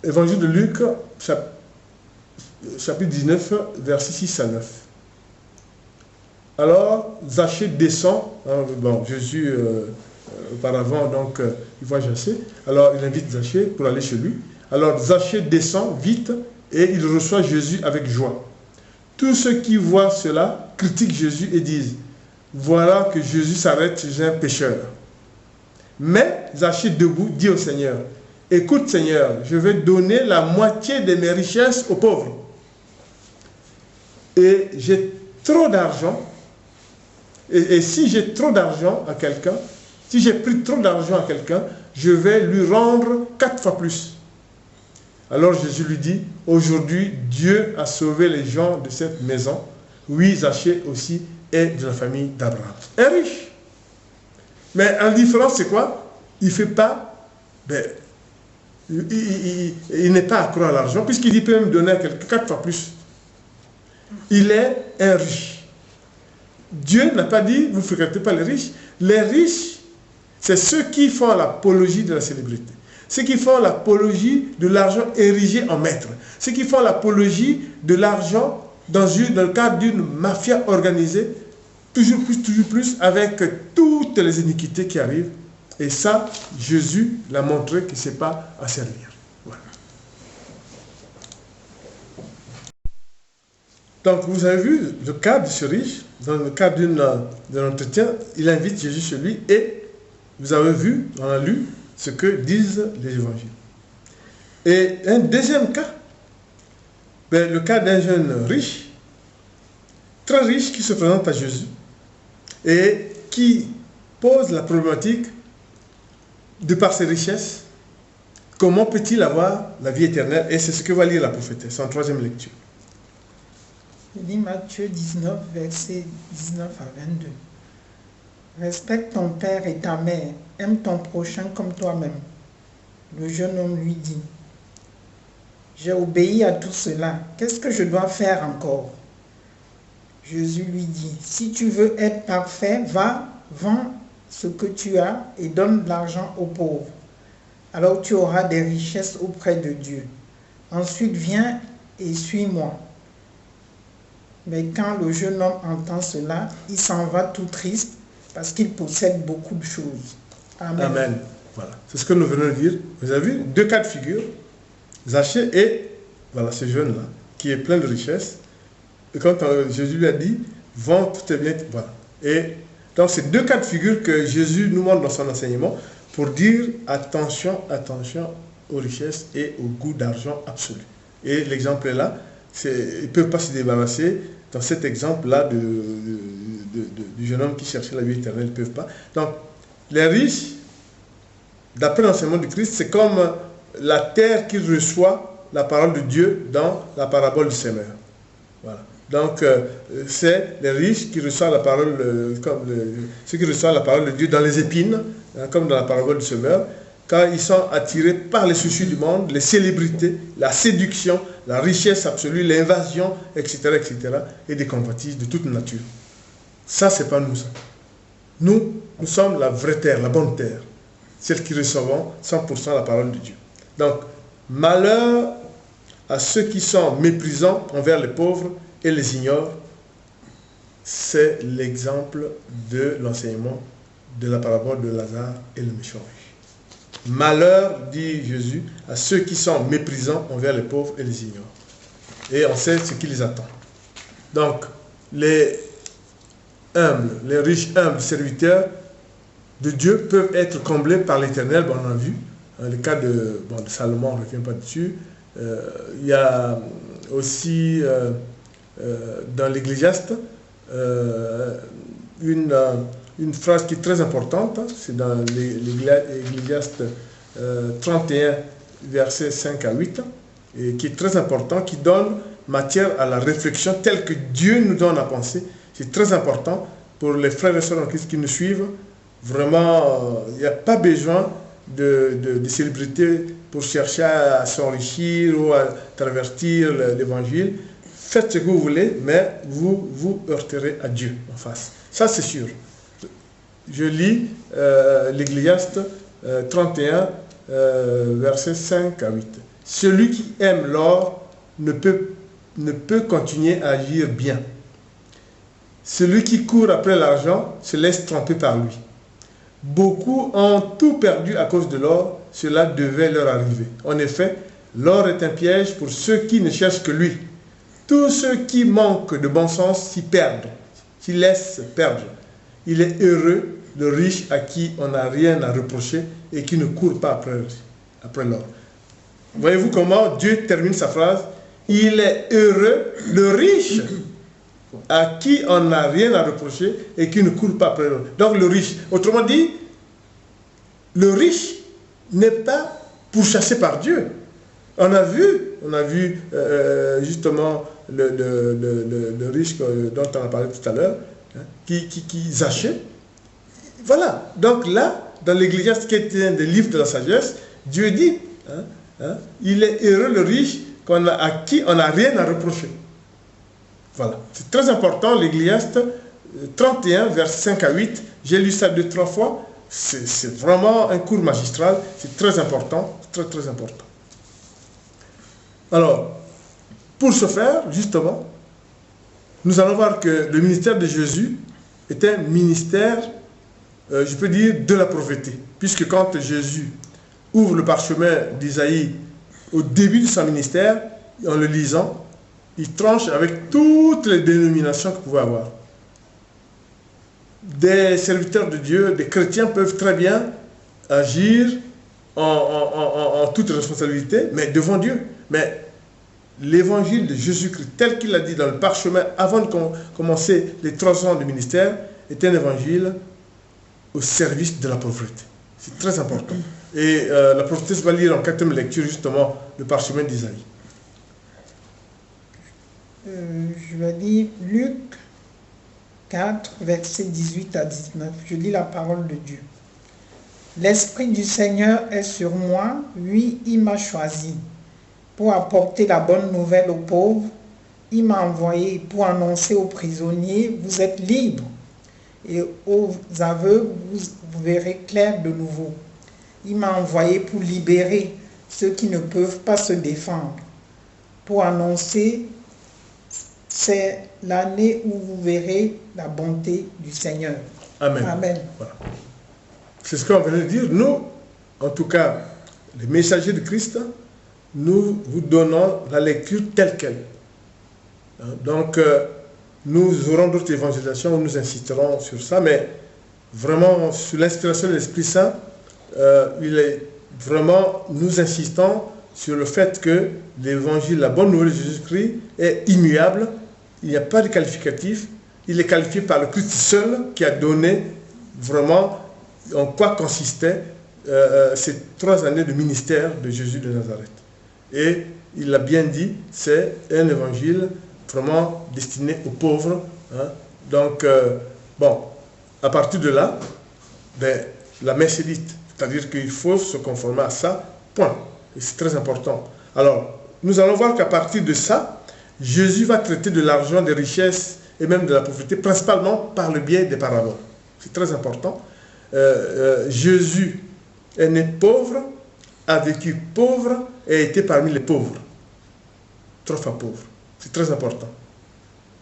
Évangile de Luc, chapitre 19, versets 6 à 9. Alors, Zachée descend, bon, Jésus, auparavant, donc, il voit Zachée, alors il invite Zachée pour aller chez lui. Alors, Zachée descend vite et il reçoit Jésus avec joie. Tous ceux qui voient cela critiquent Jésus et disent, voilà que Jésus s'arrête chez un pécheur. Mais Zachée debout dit au Seigneur, écoute Seigneur, je vais donner la moitié de mes richesses aux pauvres. Et j'ai trop d'argent. Et si j'ai trop d'argent à quelqu'un, si j'ai pris trop d'argent à quelqu'un, je vais lui rendre 4 fois plus. Alors Jésus lui dit, aujourd'hui Dieu a sauvé les gens de cette maison. Oui, Zachée aussi est de la famille d'Abraham. Un riche. Mais la différence c'est quoi? Il ne fait pas... Ben, il n'est pas accro à l'argent, puisqu'il dit peut même donner à quelqu'un 4 fois plus. Il est un riche. Dieu n'a pas dit, vous ne fréquentez pas les riches. Les riches, c'est ceux qui font l'apologie de la célébrité. Ceux qui font l'apologie de l'argent érigé en maître. Ceux qui font l'apologie de l'argent dans le cadre d'une mafia organisée, toujours plus, avec toutes les iniquités qui arrivent. Et ça, Jésus l'a montré que ce n'est pas à servir. Voilà. Donc, vous avez vu le cas de ce riche, dans le cadre d'un entretien, il invite Jésus chez lui et vous avez vu, on a lu ce que disent les évangiles. Et un deuxième cas, ben, le cas d'un jeune riche, très riche, qui se présente à Jésus et qui pose la problématique de par ses richesses, comment peut-il avoir la vie éternelle? Et c'est ce que va lire la prophétesse en 3e lecture. Je lis Matthieu 19, versets 19 à 22. Respecte ton père et ta mère, aime ton prochain comme toi-même. Le jeune homme lui dit, j'ai obéi à tout cela, qu'est-ce que je dois faire encore? Jésus lui dit, si tu veux être parfait, va, vends ce que tu as et donne de l'argent aux pauvres. Alors tu auras des richesses auprès de Dieu. Ensuite viens et suis-moi. Mais quand le jeune homme entend cela, il s'en va tout triste parce qu'il possède beaucoup de choses. Amen. Amen. Voilà. C'est ce que nous venons de dire. Vous avez vu 2 cas de figure. Zachée et voilà, ce jeune-là qui est plein de richesses. Et quand Jésus lui a dit, vends tous tes biens. Voilà. Et donc, c'est 2 cas de figure que Jésus nous montre dans son enseignement pour dire attention, attention aux richesses et au goût d'argent absolu. Et l'exemple est là. Ils ne peuvent pas se débarrasser. Dans cet exemple-là du jeune homme qui cherchait la vie éternelle, ils ne peuvent pas. Donc, les riches, d'après l'enseignement du Christ, c'est comme la terre qui reçoit la parole de Dieu dans la parabole du semeur. Voilà. Donc, c'est les riches qui reçoivent la parole, ceux qui reçoivent la parole de Dieu dans les épines, hein, comme dans la parabole du semeur, quand ils sont attirés par les soucis du monde, les célébrités, la séduction, la richesse absolue, l'invasion, etc., et des convoitises de toute nature. Ça, c'est pas nous, ça. Nous sommes la vraie terre, la bonne terre, celle qui recevons 100% la parole de Dieu. Donc, malheur à ceux qui sont méprisants envers les pauvres et les ignorent. C'est l'exemple de l'enseignement de la parabole de Lazare et le méchant riche. Malheur, dit Jésus, à ceux qui sont méprisants envers les pauvres et les ignorent. Et on sait ce qui les attend. Donc, les riches humbles serviteurs de Dieu peuvent être comblés par l'Éternel. Bon, on a vu, le cas de Salomon, on ne revient pas dessus. Il y a aussi dans l'Ecclésiaste une phrase qui est très importante, c'est dans l'Ecclésiaste 31, versets 5 à 8, et qui est très important, qui donne matière à la réflexion telle que Dieu nous donne à penser. C'est très important pour les frères et sœurs en Christ qui nous suivent. Vraiment, il n'y a pas besoin de célébrités pour chercher à s'enrichir ou à travertir l'évangile. Faites ce que vous voulez, mais vous vous heurterez à Dieu en face. Ça, c'est sûr. Je lis l'Ecclésiaste 31, versets 5 à 8. Celui qui aime l'or ne peut continuer à agir bien. Celui qui court après l'argent se laisse tromper par lui. Beaucoup ont tout perdu à cause de l'or, cela devait leur arriver. En effet, l'or est un piège pour ceux qui ne cherchent que lui. Tous ceux qui manquent de bon sens s'y perdent, s'y laissent perdre. Il est heureux le riche à qui on n'a rien à reprocher et qui ne court pas après l'or. Voyez-vous comment Dieu termine sa phrase? Il est heureux le riche à qui on n'a rien à reprocher et qui ne court pas après l'or. Donc le riche, autrement dit, le riche n'est pas pourchassé par Dieu. On a vu justement le riche dont on a parlé tout à l'heure, hein, qui Zachée. Voilà. Donc là, dans l'Ecclésiaste qui est un des livres de la sagesse, Dieu dit, il est heureux le riche à qui on n'a rien à reprocher. Voilà. C'est très important, l'Ecclésiaste 31, versets 5 à 8. J'ai lu ça 2-3 fois. C'est vraiment un cours magistral. C'est très important. Très, très important. Alors, pour ce faire, justement, nous allons voir que le ministère de Jésus est un ministère, je peux dire, de la prophétie. Puisque quand Jésus ouvre le parchemin d'Isaïe au début de son ministère, en le lisant, il tranche avec toutes les dénominations qu'il pouvait avoir. Des serviteurs de Dieu, des chrétiens peuvent très bien agir en toute responsabilité, mais devant Dieu. Mais l'évangile de Jésus-Christ, tel qu'il l'a dit dans le parchemin avant de commencer les 3 ans de ministère, est un évangile au service de la pauvreté. C'est très important. Et la prophétesse va lire en 4e lecture justement le parchemin d'Isaïe. Je vais lire Luc 4, versets 18 à 19. Je lis la parole de Dieu. L'Esprit du Seigneur est sur moi, oui, il m'a choisi pour apporter la bonne nouvelle aux pauvres. Il m'a envoyé pour annoncer aux prisonniers, vous êtes libres, et aux aveugles, vous verrez clair de nouveau. Il m'a envoyé pour libérer ceux qui ne peuvent pas se défendre, pour annoncer, c'est l'année où vous verrez la bonté du Seigneur. Amen. Amen. Voilà. C'est ce qu'on venait de dire. Nous, en tout cas, les messagers de Christ, nous vous donnons la lecture telle qu'elle. Donc, nous aurons d'autres évangélisations où nous insisterons sur ça, mais vraiment, sous l'inspiration de l'Esprit Saint, il est vraiment, nous insistons sur le fait que l'évangile, la bonne nouvelle de Jésus-Christ est immuable. Il n'y a pas de qualificatif. Il est qualifié par le Christ seul qui a donné vraiment en quoi consistaient ces 3 années de ministère de Jésus de Nazareth. Et il l'a bien dit, c'est un évangile vraiment destiné aux pauvres. Hein. Donc, bon, à partir de là, la messe est dite. C'est-à-dire qu'il faut se conformer à ça, point. Et c'est très important. Alors, nous allons voir qu'à partir de ça, Jésus va traiter de l'argent, des richesses et même de la pauvreté, principalement par le biais des paraboles. C'est très important. Jésus est né pauvre, a vécu pauvre et a été parmi les pauvres. 3 fois pauvre. C'est très important.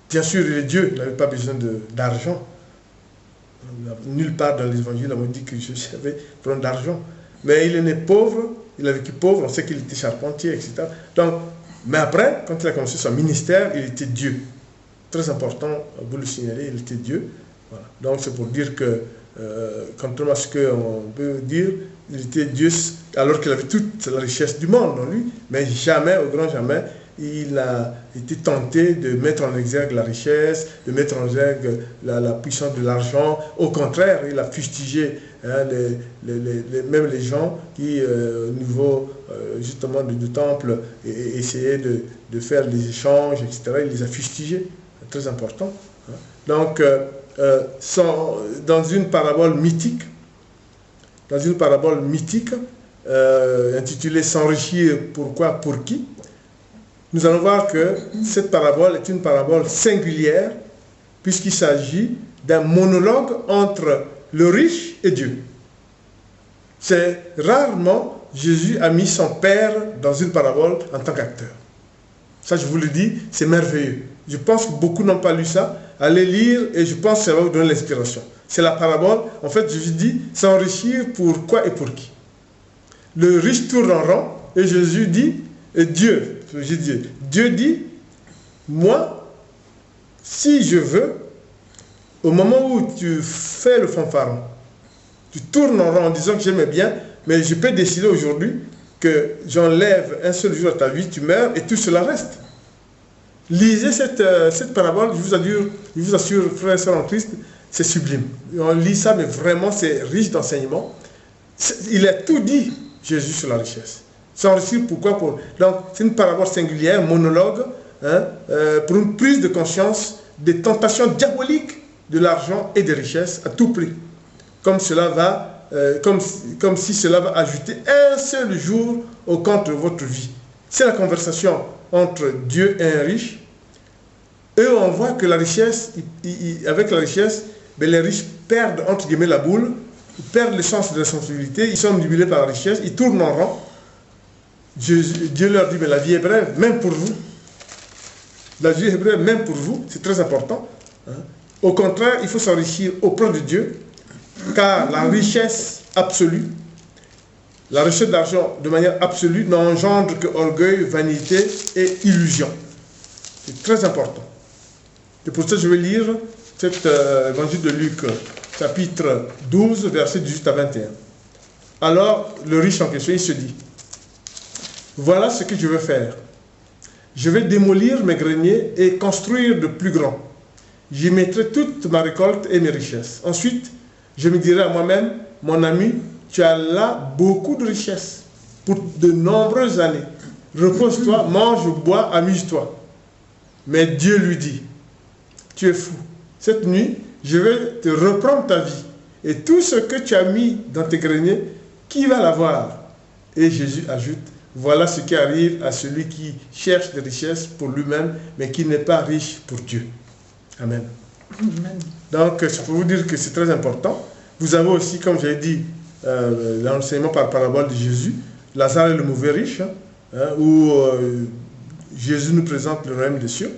Bien sûr, il est Dieu, il n'avait pas besoin d'argent. Nulle part dans l'évangile, on dit que Jésus avait besoin d'argent. Mais il est né pauvre, il a vécu pauvre, on sait qu'il était charpentier, etc. Donc, mais après, quand il a commencé son ministère, il était Dieu. Très important, vous le signaler, il était Dieu. Voilà. Donc c'est pour dire que, contrairement à ce qu'on peut dire, il était Dieu alors qu'il avait toute la richesse du monde en lui, mais jamais, au grand jamais, il a été tenté de mettre en exergue la richesse, de mettre en exergue la puissance de l'argent. Au contraire, il a fustigé même les gens qui, au niveau justement du temple et essayaient de faire des échanges, etc. Il les a fustigés, c'est très important. Donc, dans une parabole mythique, intitulée S'enrichir, pourquoi, pour qui, nous allons voir que cette parabole est une parabole singulière, puisqu'il s'agit d'un monologue entre le riche et Dieu. C'est rarement Jésus a mis son Père dans une parabole en tant qu'acteur. Ça, je vous le dis, c'est merveilleux. Je pense que beaucoup n'ont pas lu ça. Allez lire et je pense que ça va vous donner l'inspiration. C'est la parabole. En fait, Jésus dit s'enrichir pour quoi et pour qui. Le riche tourne en rond et Jésus dit, et Dieu dit, moi, si je veux, au moment où tu fais le fanfaron, tu tournes en rond en disant que j'aimais bien, mais je peux décider aujourd'hui que j'enlève un seul jour à ta vie, tu meurs et tout cela reste. Lisez cette parabole, je vous assure, frères et sœurs en Christ, c'est sublime. On lit ça, mais vraiment, c'est riche d'enseignements. Il a tout dit, Jésus, sur la richesse. S'enrichir, pourquoi Donc, c'est une parabole singulière, monologue, pour une prise de conscience des tentations diaboliques de l'argent et des richesses à tout prix. Comme si cela va ajouter un seul jour au compte de votre vie. C'est la conversation entre Dieu et un riche. Et on voit que la richesse, avec la richesse, les riches perdent entre guillemets la boule, ils perdent le sens de responsabilité, ils sont manipulés par la richesse, ils tournent en rond. Dieu leur dit, mais la vie est brève, même pour vous. La vie est brève, même pour vous, c'est très important. Au contraire, il faut s'enrichir auprès de Dieu, car la richesse absolue, la recherche d'argent de manière absolue n'engendre que orgueil, vanité et illusion. C'est très important. Et pour ça, je vais lire cet évangile de Luc, chapitre 12, versets 18 à 21. Alors, le riche en question, il se dit, voilà ce que je veux faire. Je vais démolir mes greniers et construire de plus grands. J'y mettrai toute ma récolte et mes richesses. Ensuite, je me dirai à moi-même, mon ami, tu as là beaucoup de richesses pour de nombreuses années. Repose-toi, mange, bois, amuse-toi. Mais Dieu lui dit, tu es fou. Cette nuit, je vais te reprendre ta vie. Et tout ce que tu as mis dans tes greniers, qui va l'avoir? Et Jésus ajoute, voilà ce qui arrive à celui qui cherche des richesses pour lui-même, mais qui n'est pas riche pour Dieu. Amen. Amen. Donc, je peux vous dire que c'est très important. Vous avez aussi, comme j'ai dit, l'enseignement par parabole de Jésus, Lazare et le mauvais riche, où Jésus nous présente le royaume des cieux.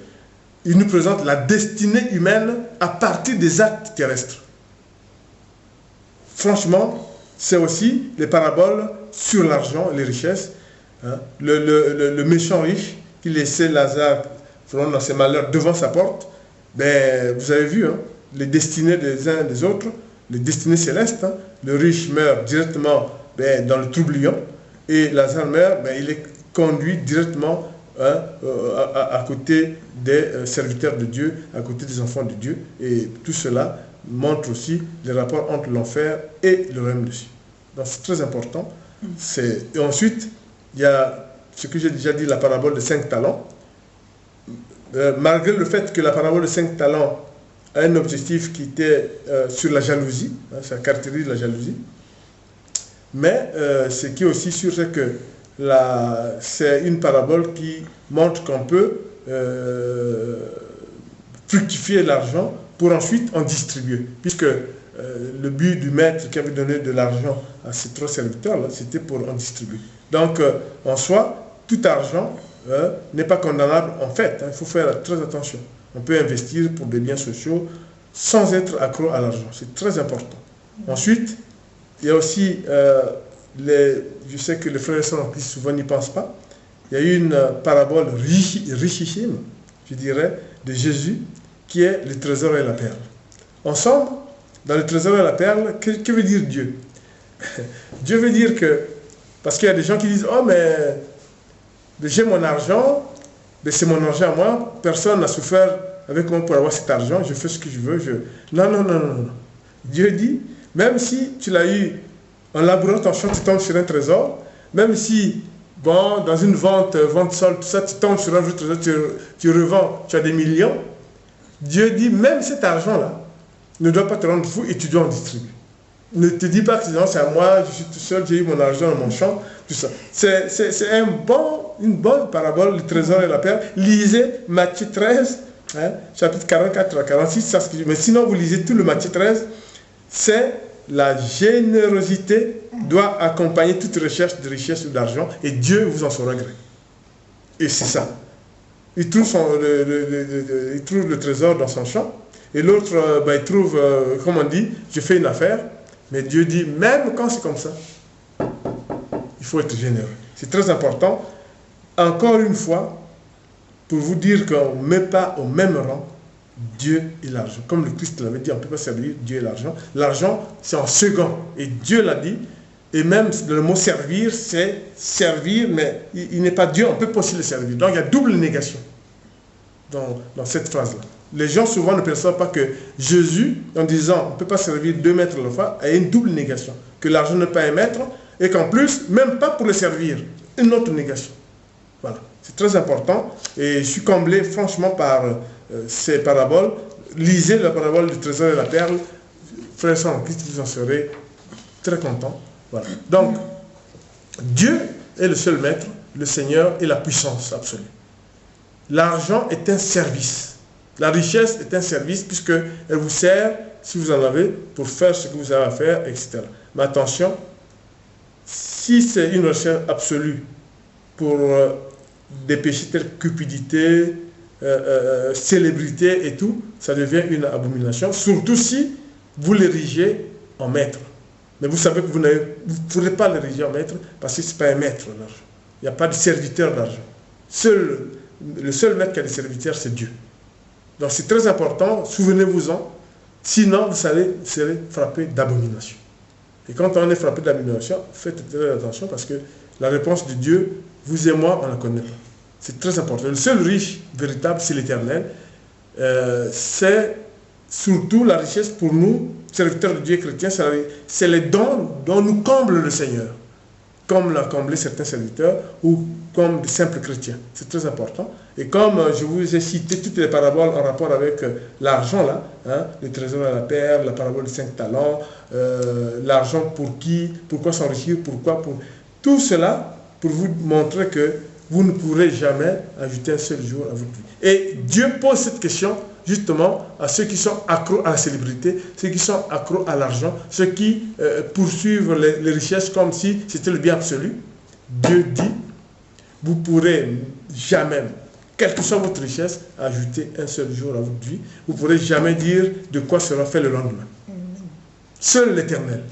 Il nous présente la destinée humaine à partir des actes terrestres. Franchement, c'est aussi les paraboles sur l'argent et les richesses. Le méchant riche qui laissait Lazare dans ses malheurs devant sa porte, vous avez vu, les destinées des uns et des autres, les destinées célestes. Le riche meurt directement dans le tourbillon et Lazare meurt, il est conduit directement à côté des serviteurs de Dieu, à côté des enfants de Dieu. Et tout cela montre aussi les rapports entre l'enfer et le royaume de Dieu. Donc c'est très important. Et ensuite, il y a ce que j'ai déjà dit, la parabole de 5 talents. Malgré le fait que la parabole de 5 talents a un objectif qui était sur la jalousie, ça caractérise la jalousie, mais ce qui est aussi sûr, c'est que c'est une parabole qui montre qu'on peut fructifier l'argent pour ensuite en distribuer, puisque le but du maître qui avait donné de l'argent à ses 3 serviteurs, c'était pour en distribuer. Donc, en soi, tout argent n'est pas condamnable en fait. Il faut faire très attention. On peut investir pour des biens sociaux sans être accro à l'argent. C'est très important. Ensuite, il y a aussi, je sais que les frères et sœurs en Christ souvent n'y pensent pas, il y a une parabole richissime, je dirais, de Jésus, qui est le trésor et la perle. Ensemble, dans le trésor et la perle, que veut dire Dieu? Dieu veut dire que, parce qu'il y a des gens qui disent, oh mais j'ai mon argent, mais c'est mon argent à moi, personne n'a souffert avec moi pour avoir cet argent, je fais ce que je veux. Non, non, non, non, non. Dieu dit, même si tu l'as eu en labourant ton champ, tu tombes sur un trésor, même si bon, dans une vente sol, tout ça, tu tombes sur un vrai trésor, tu revends, tu as des millions. Dieu dit, même cet argent-là ne doit pas te rendre fou et tu dois en distribuer. Ne te dis pas que c'est à moi, je suis tout seul, j'ai eu mon argent dans mon champ, tout ça. C'est une bonne parabole, le trésor et la perle. Lisez Matthieu 13, hein, chapitre 44 à 46, ça, mais sinon vous lisez tout le Matthieu 13, c'est la générosité doit accompagner toute recherche de richesse ou d'argent et Dieu vous en saura gré. Et c'est ça. Il trouve le trésor dans son champ et l'autre, il trouve, comme on dit, je fais une affaire. Mais Dieu dit, même quand c'est comme ça, il faut être généreux. C'est très important. Encore une fois, pour vous dire qu'on ne met pas au même rang Dieu et l'argent. Comme le Christ l'avait dit, on ne peut pas servir Dieu et l'argent. L'argent, c'est en second. Et Dieu l'a dit. Et même le mot servir, c'est servir, mais il n'est pas Dieu, on ne peut pas aussi le servir. Donc il y a double négation dans cette phrase-là. Les gens souvent ne perçoivent pas que Jésus, en disant on ne peut pas servir 2 maîtres à la fois, a une double négation. Que l'argent n'est pas un maître et qu'en plus, même pas pour le servir, une autre négation. Voilà, c'est très important et je suis comblé franchement par ces paraboles. Lisez la parabole du trésor et la perle. Frères et en Christ, vous en serez très contents. Voilà. Donc, Dieu est le seul maître, le Seigneur est la puissance absolue. L'argent est un service. La richesse est un service puisqu'elle vous sert, si vous en avez, pour faire ce que vous avez à faire, etc. Mais attention, si c'est une recherche absolue pour des péchés tels que cupidité, célébrité et tout, ça devient une abomination, surtout si vous l'érigez en maître. Mais vous savez que vous ne pourrez pas l'ériger en maître parce que ce n'est pas un maître, l'argent. Il n'y a pas de serviteur d'argent. Le seul maître qui a des serviteurs, c'est Dieu. Donc c'est très important, souvenez-vous-en, sinon vous serez frappé d'abomination. Et quand on est frappé d'abomination, faites très attention parce que la réponse de Dieu, vous et moi, on ne la connaît pas. C'est très important. Le seul riche véritable, c'est l'Éternel. C'est surtout la richesse pour nous, serviteurs de Dieu et chrétiens, c'est les dons dont nous comble le Seigneur, comme l'a comblé certains serviteurs ou comme des simples chrétiens. C'est très important. Et comme je vous ai cité toutes les paraboles en rapport avec l'argent, là, hein, le trésor à la perle, la parabole des 5 talents, l'argent pour qui, pourquoi s'enrichir, pourquoi, pour tout cela, pour vous montrer que vous ne pourrez jamais ajouter un seul jour à votre vie. Et Dieu pose cette question justement à ceux qui sont accros à la célébrité, ceux qui sont accros à l'argent, ceux qui poursuivent les richesses comme si c'était le bien absolu. Dieu dit, vous pourrez jamais, quelle que soit votre richesse, ajouter un seul jour à votre vie. Vous ne pourrez jamais dire de quoi sera fait le lendemain. Seul l'Éternel.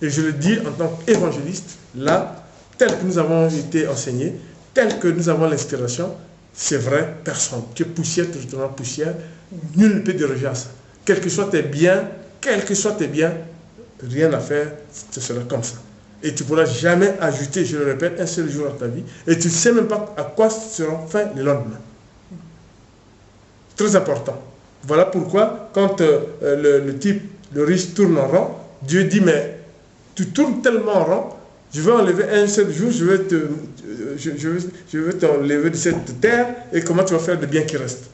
Et je le dis en tant qu'évangéliste, là, tel que nous avons été enseignés, tel que nous avons l'inspiration, c'est vrai, personne. Tu es poussière, tu retournes en poussière. Nul ne peut déroger à ça. Quels que soient tes biens, rien à faire, ce sera comme ça. Et tu ne pourras jamais ajouter, je le répète, un seul jour à ta vie. Et tu ne sais même pas à quoi sera fait le lendemain. Très important. Voilà pourquoi, quand le riche tourne en rond, Dieu dit, mais tu tournes tellement en rond, je vais enlever un seul jour, je vais t'enlever de cette terre, et comment tu vas faire de bien qui reste.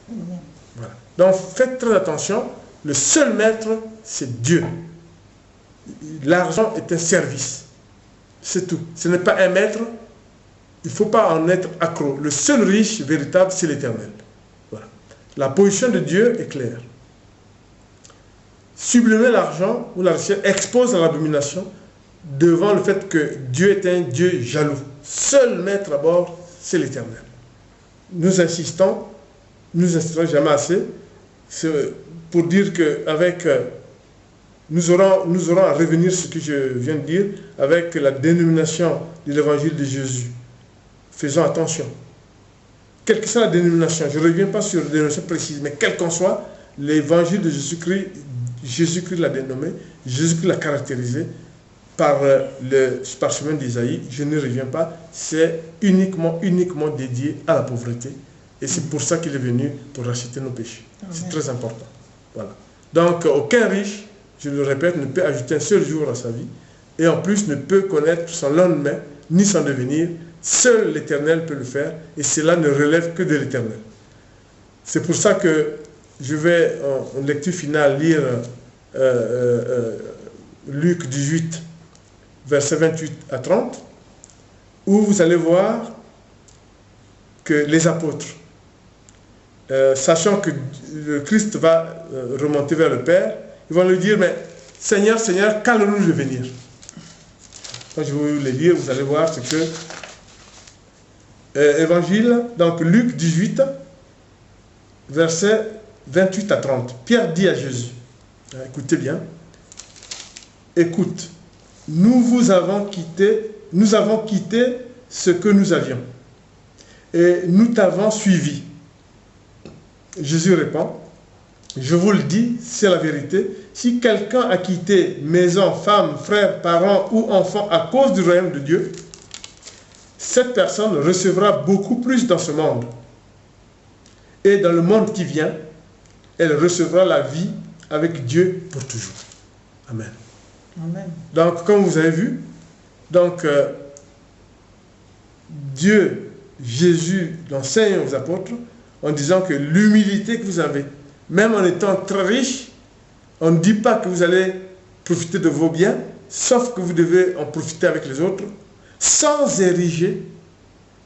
Voilà. Donc faites très attention, le seul maître, c'est Dieu. L'argent est un service. C'est tout. Ce n'est pas un maître, il ne faut pas en être accro. Le seul riche véritable, c'est l'Éternel. Voilà. La position de Dieu est claire. Sublimer l'argent ou la richesse expose à l'abomination devant le fait que Dieu est un Dieu jaloux. Seul maître à bord, c'est l'Éternel. Nous insistons jamais assez pour dire qu'avec nous aurons à revenir sur ce que je viens de dire avec la dénomination de l'évangile de Jésus. Faisons attention. Quelle que soit la dénomination, je ne reviens pas sur la dénomination précise, mais quel qu'en soit, l'évangile de Jésus-Christ, Jésus-Christ l'a dénommé, Jésus-Christ l'a caractérisé par le parchemin d'Isaïe, je ne reviens pas, c'est uniquement dédié à la pauvreté. Et c'est pour ça qu'il est venu, pour racheter nos péchés. C'est très important. Voilà. Donc, aucun riche, je le répète, ne peut ajouter un seul jour à sa vie, et en plus ne peut connaître son lendemain, ni son devenir, Seul l'Éternel peut le faire et cela ne relève que de l'Éternel. C'est pour ça que je vais en lecture finale lire Luc 18, versets 28 à 30, où vous allez voir que les apôtres, sachant que le Christ va remonter vers le Père, ils vont lui dire, mais Seigneur, Seigneur, qu'allons-nous devenir? Quand je vais vous les lire, vous allez voir ce que Évangile, donc Luc 18, versets 28 à 30. Pierre dit à Jésus, écoutez bien, écoute, nous avons quitté ce que nous avions et nous t'avons suivi. Jésus répond, je vous le dis, c'est la vérité, si quelqu'un a quitté maison, femme, frère, parents ou enfants à cause du royaume de Dieu, cette personne recevra beaucoup plus dans ce monde. Et dans le monde qui vient, elle recevra la vie avec Dieu pour toujours. Amen. Amen. Donc, comme vous avez vu, donc, Dieu, Jésus, l'enseigne aux apôtres en disant que l'humilité que vous avez, même en étant très riche, on ne dit pas que vous allez profiter de vos biens, sauf que vous devez en profiter avec les autres, sans ériger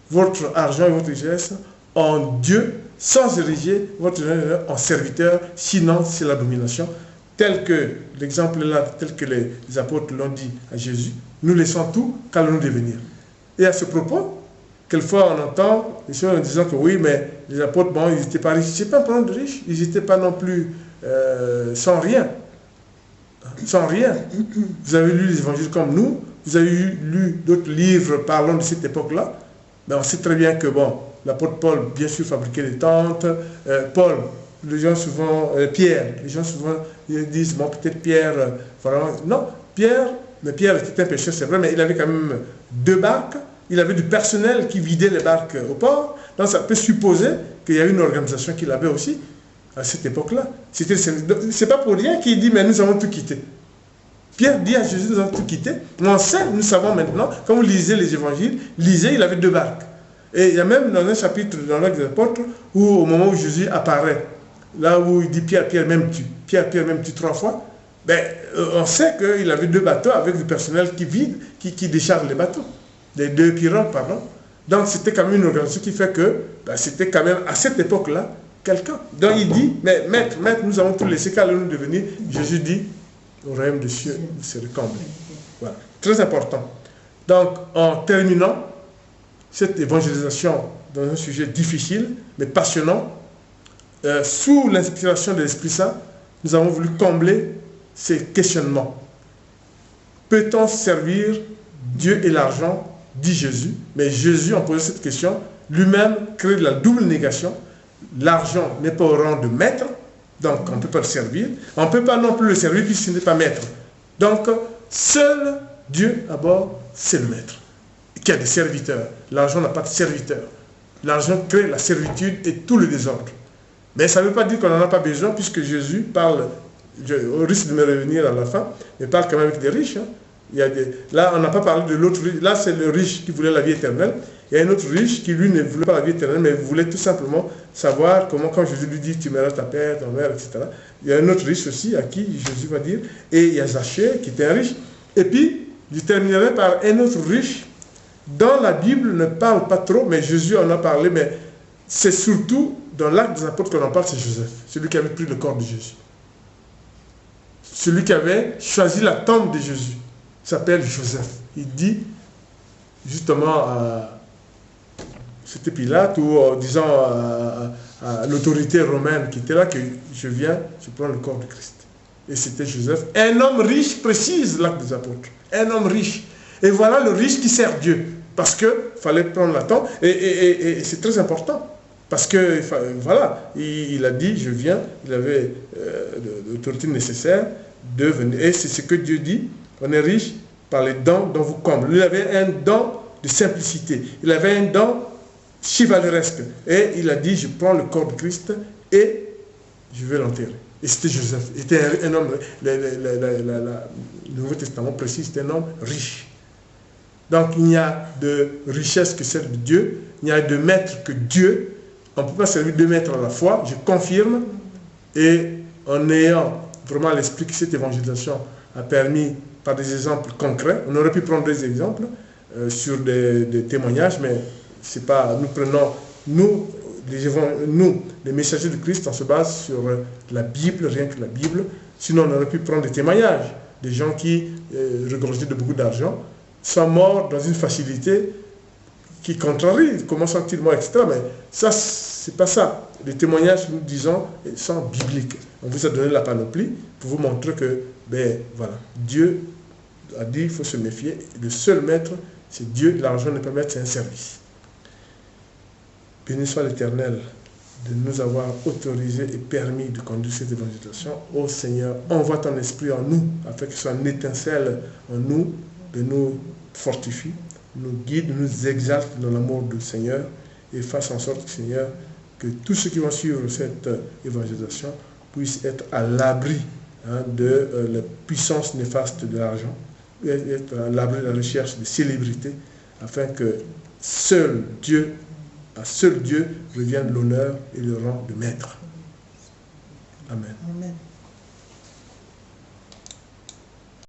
votre argent et votre richesse en Dieu, sans ériger votre argent en serviteur, sinon c'est la domination. Tel que l'exemple est là, tel que les apôtres l'ont dit à Jésus, nous laissons tout, qu'allons-nous devenir? Et à ce propos, quelquefois on entend les choses en disant que oui, mais les apôtres, bon, ils n'étaient pas riches. Ce n'est pas un problème de riches, ils n'étaient pas non plus sans rien. Sans rien. Vous avez lu les évangiles comme nous, vous avez lu d'autres livres parlant de cette époque-là, mais on sait très bien que, bon, l'apôtre Paul, bien sûr, fabriquait des tentes. Paul, les gens souvent, Pierre, les gens souvent disent, bon, peut-être Pierre, vraiment, non, mais Pierre était un pêcheur, c'est vrai, mais il avait quand même 2 barques, il avait du personnel qui vidait les barques au port, donc ça peut supposer qu'il y a une organisation qu'il avait aussi à cette époque-là. C'est pas pour rien qu'il dit, mais nous avons tout quitté. Pierre dit à Jésus, nous avons tout quitté. On sait, nous savons maintenant, quand vous lisez les évangiles, il avait 2 barques. Et il y a même dans un chapitre dans l'Acte des Apôtres, où au moment où Jésus apparaît, là où il dit Pierre, Pierre, m'aimes-tu? Pierre, Pierre, m'aimes-tu 3 fois? Ben, on sait qu'il avait 2 bateaux avec du personnel qui vide, qui décharge les bateaux. Des 2 pirogues, pardon. Donc c'était quand même une organisation qui fait que c'était quand même à cette époque-là quelqu'un. Donc il dit, mais maître, nous avons tout laissé, qu'allons-nous devenir? Jésus dit, au royaume des cieux, vous serez comblés. Voilà. Très important. Donc en terminant cette évangélisation dans un sujet difficile, mais passionnant, sous l'inspiration de l'Esprit Saint, nous avons voulu combler ces questionnements. Peut-on servir Dieu et l'argent, dit Jésus, mais Jésus, en posant cette question, lui-même crée de la double négation. L'argent n'est pas au rang de maître, donc on ne peut pas le servir. On ne peut pas non plus le servir puisqu'il n'est pas maître. Donc, seul Dieu, à bord, c'est le maître, qui a des serviteurs. L'argent n'a pas de serviteurs. L'argent crée la servitude et tout le désordre. Mais ça ne veut pas dire qu'on n'en a pas besoin, puisque Jésus parle, au risque de me revenir à la fin, mais parle quand même avec des riches. Hein. Là, on n'a pas parlé de l'autre riche. Là, c'est le riche qui voulait la vie éternelle. Il y a un autre riche qui, lui, ne voulait pas la vie éternelle, mais voulait tout simplement savoir comment, quand Jésus lui dit, tu m'aimeras ta père, ta mère, etc. Il y a un autre riche aussi à qui Jésus va dire, et il y a Zachée qui était un riche. Et puis, je terminerai par un autre riche dont la Bible ne parle pas trop, mais Jésus en a parlé, mais c'est surtout dans l'Acte des Apôtres qu'on en parle, c'est Joseph, celui qui avait pris le corps de Jésus. Celui qui avait choisi la tombe de Jésus s'appelle Joseph. Il dit justement c'était Pilate ou disant à l'autorité romaine qui était là que je viens, je prends le corps de Christ. Et c'était Joseph, un homme riche, précise l'Acte des Apôtres, un homme riche. Et voilà le riche qui sert Dieu, parce qu'il fallait prendre la tombe, et c'est très important. Parce que, voilà, il a dit, je viens, il avait l'autorité nécessaire de venir. Et c'est ce que Dieu dit, on est riche par les dons dont vous comblez. Il avait un don de simplicité, il avait un don chevaleresque. Et il a dit, je prends le corps de Christ et je vais l'enterrer. Et c'était Joseph, il était un homme, le Nouveau Testament précise, c'était un homme riche. Donc il n'y a de richesse que celle de Dieu, il n'y a de maître que Dieu. On ne peut pas servir deux maîtres à la fois, je confirme. Et en ayant vraiment l'esprit que cette évangélisation a permis par des exemples concrets, on aurait pu prendre des exemples sur des témoignages, mais c'est pas, nous prenons, nous, les messagers de Christ, on se base sur la Bible, rien que la Bible. Sinon, on aurait pu prendre des témoignages, des gens qui, regorgeaient de beaucoup d'argent, sont morts dans une facilité qui contrarie, comment sont-ils morts, etc. Mais ça, c'est pas ça. Les témoignages, nous disons, sont bibliques. On vous a donné la panoplie pour vous montrer que, ben voilà, Dieu a dit, il faut se méfier. Le seul maître, c'est Dieu. L'argent ne peut mettre, c'est un service. Béni soit l'Éternel de nous avoir autorisé et permis de conduire cette évangélisation. Ô Seigneur, envoie ton esprit en nous, afin que ce soit une étincelle en nous, de nous fortifie, nous guide, nous exalte dans l'amour du Seigneur et fasse en sorte, Seigneur, que tous ceux qui vont suivre cette évangélisation puissent être à l'abri de la puissance néfaste de l'argent, être à l'abri de la recherche de célébrité, afin que seul Dieu revienne l'honneur et le rang de maître. Amen. Amen.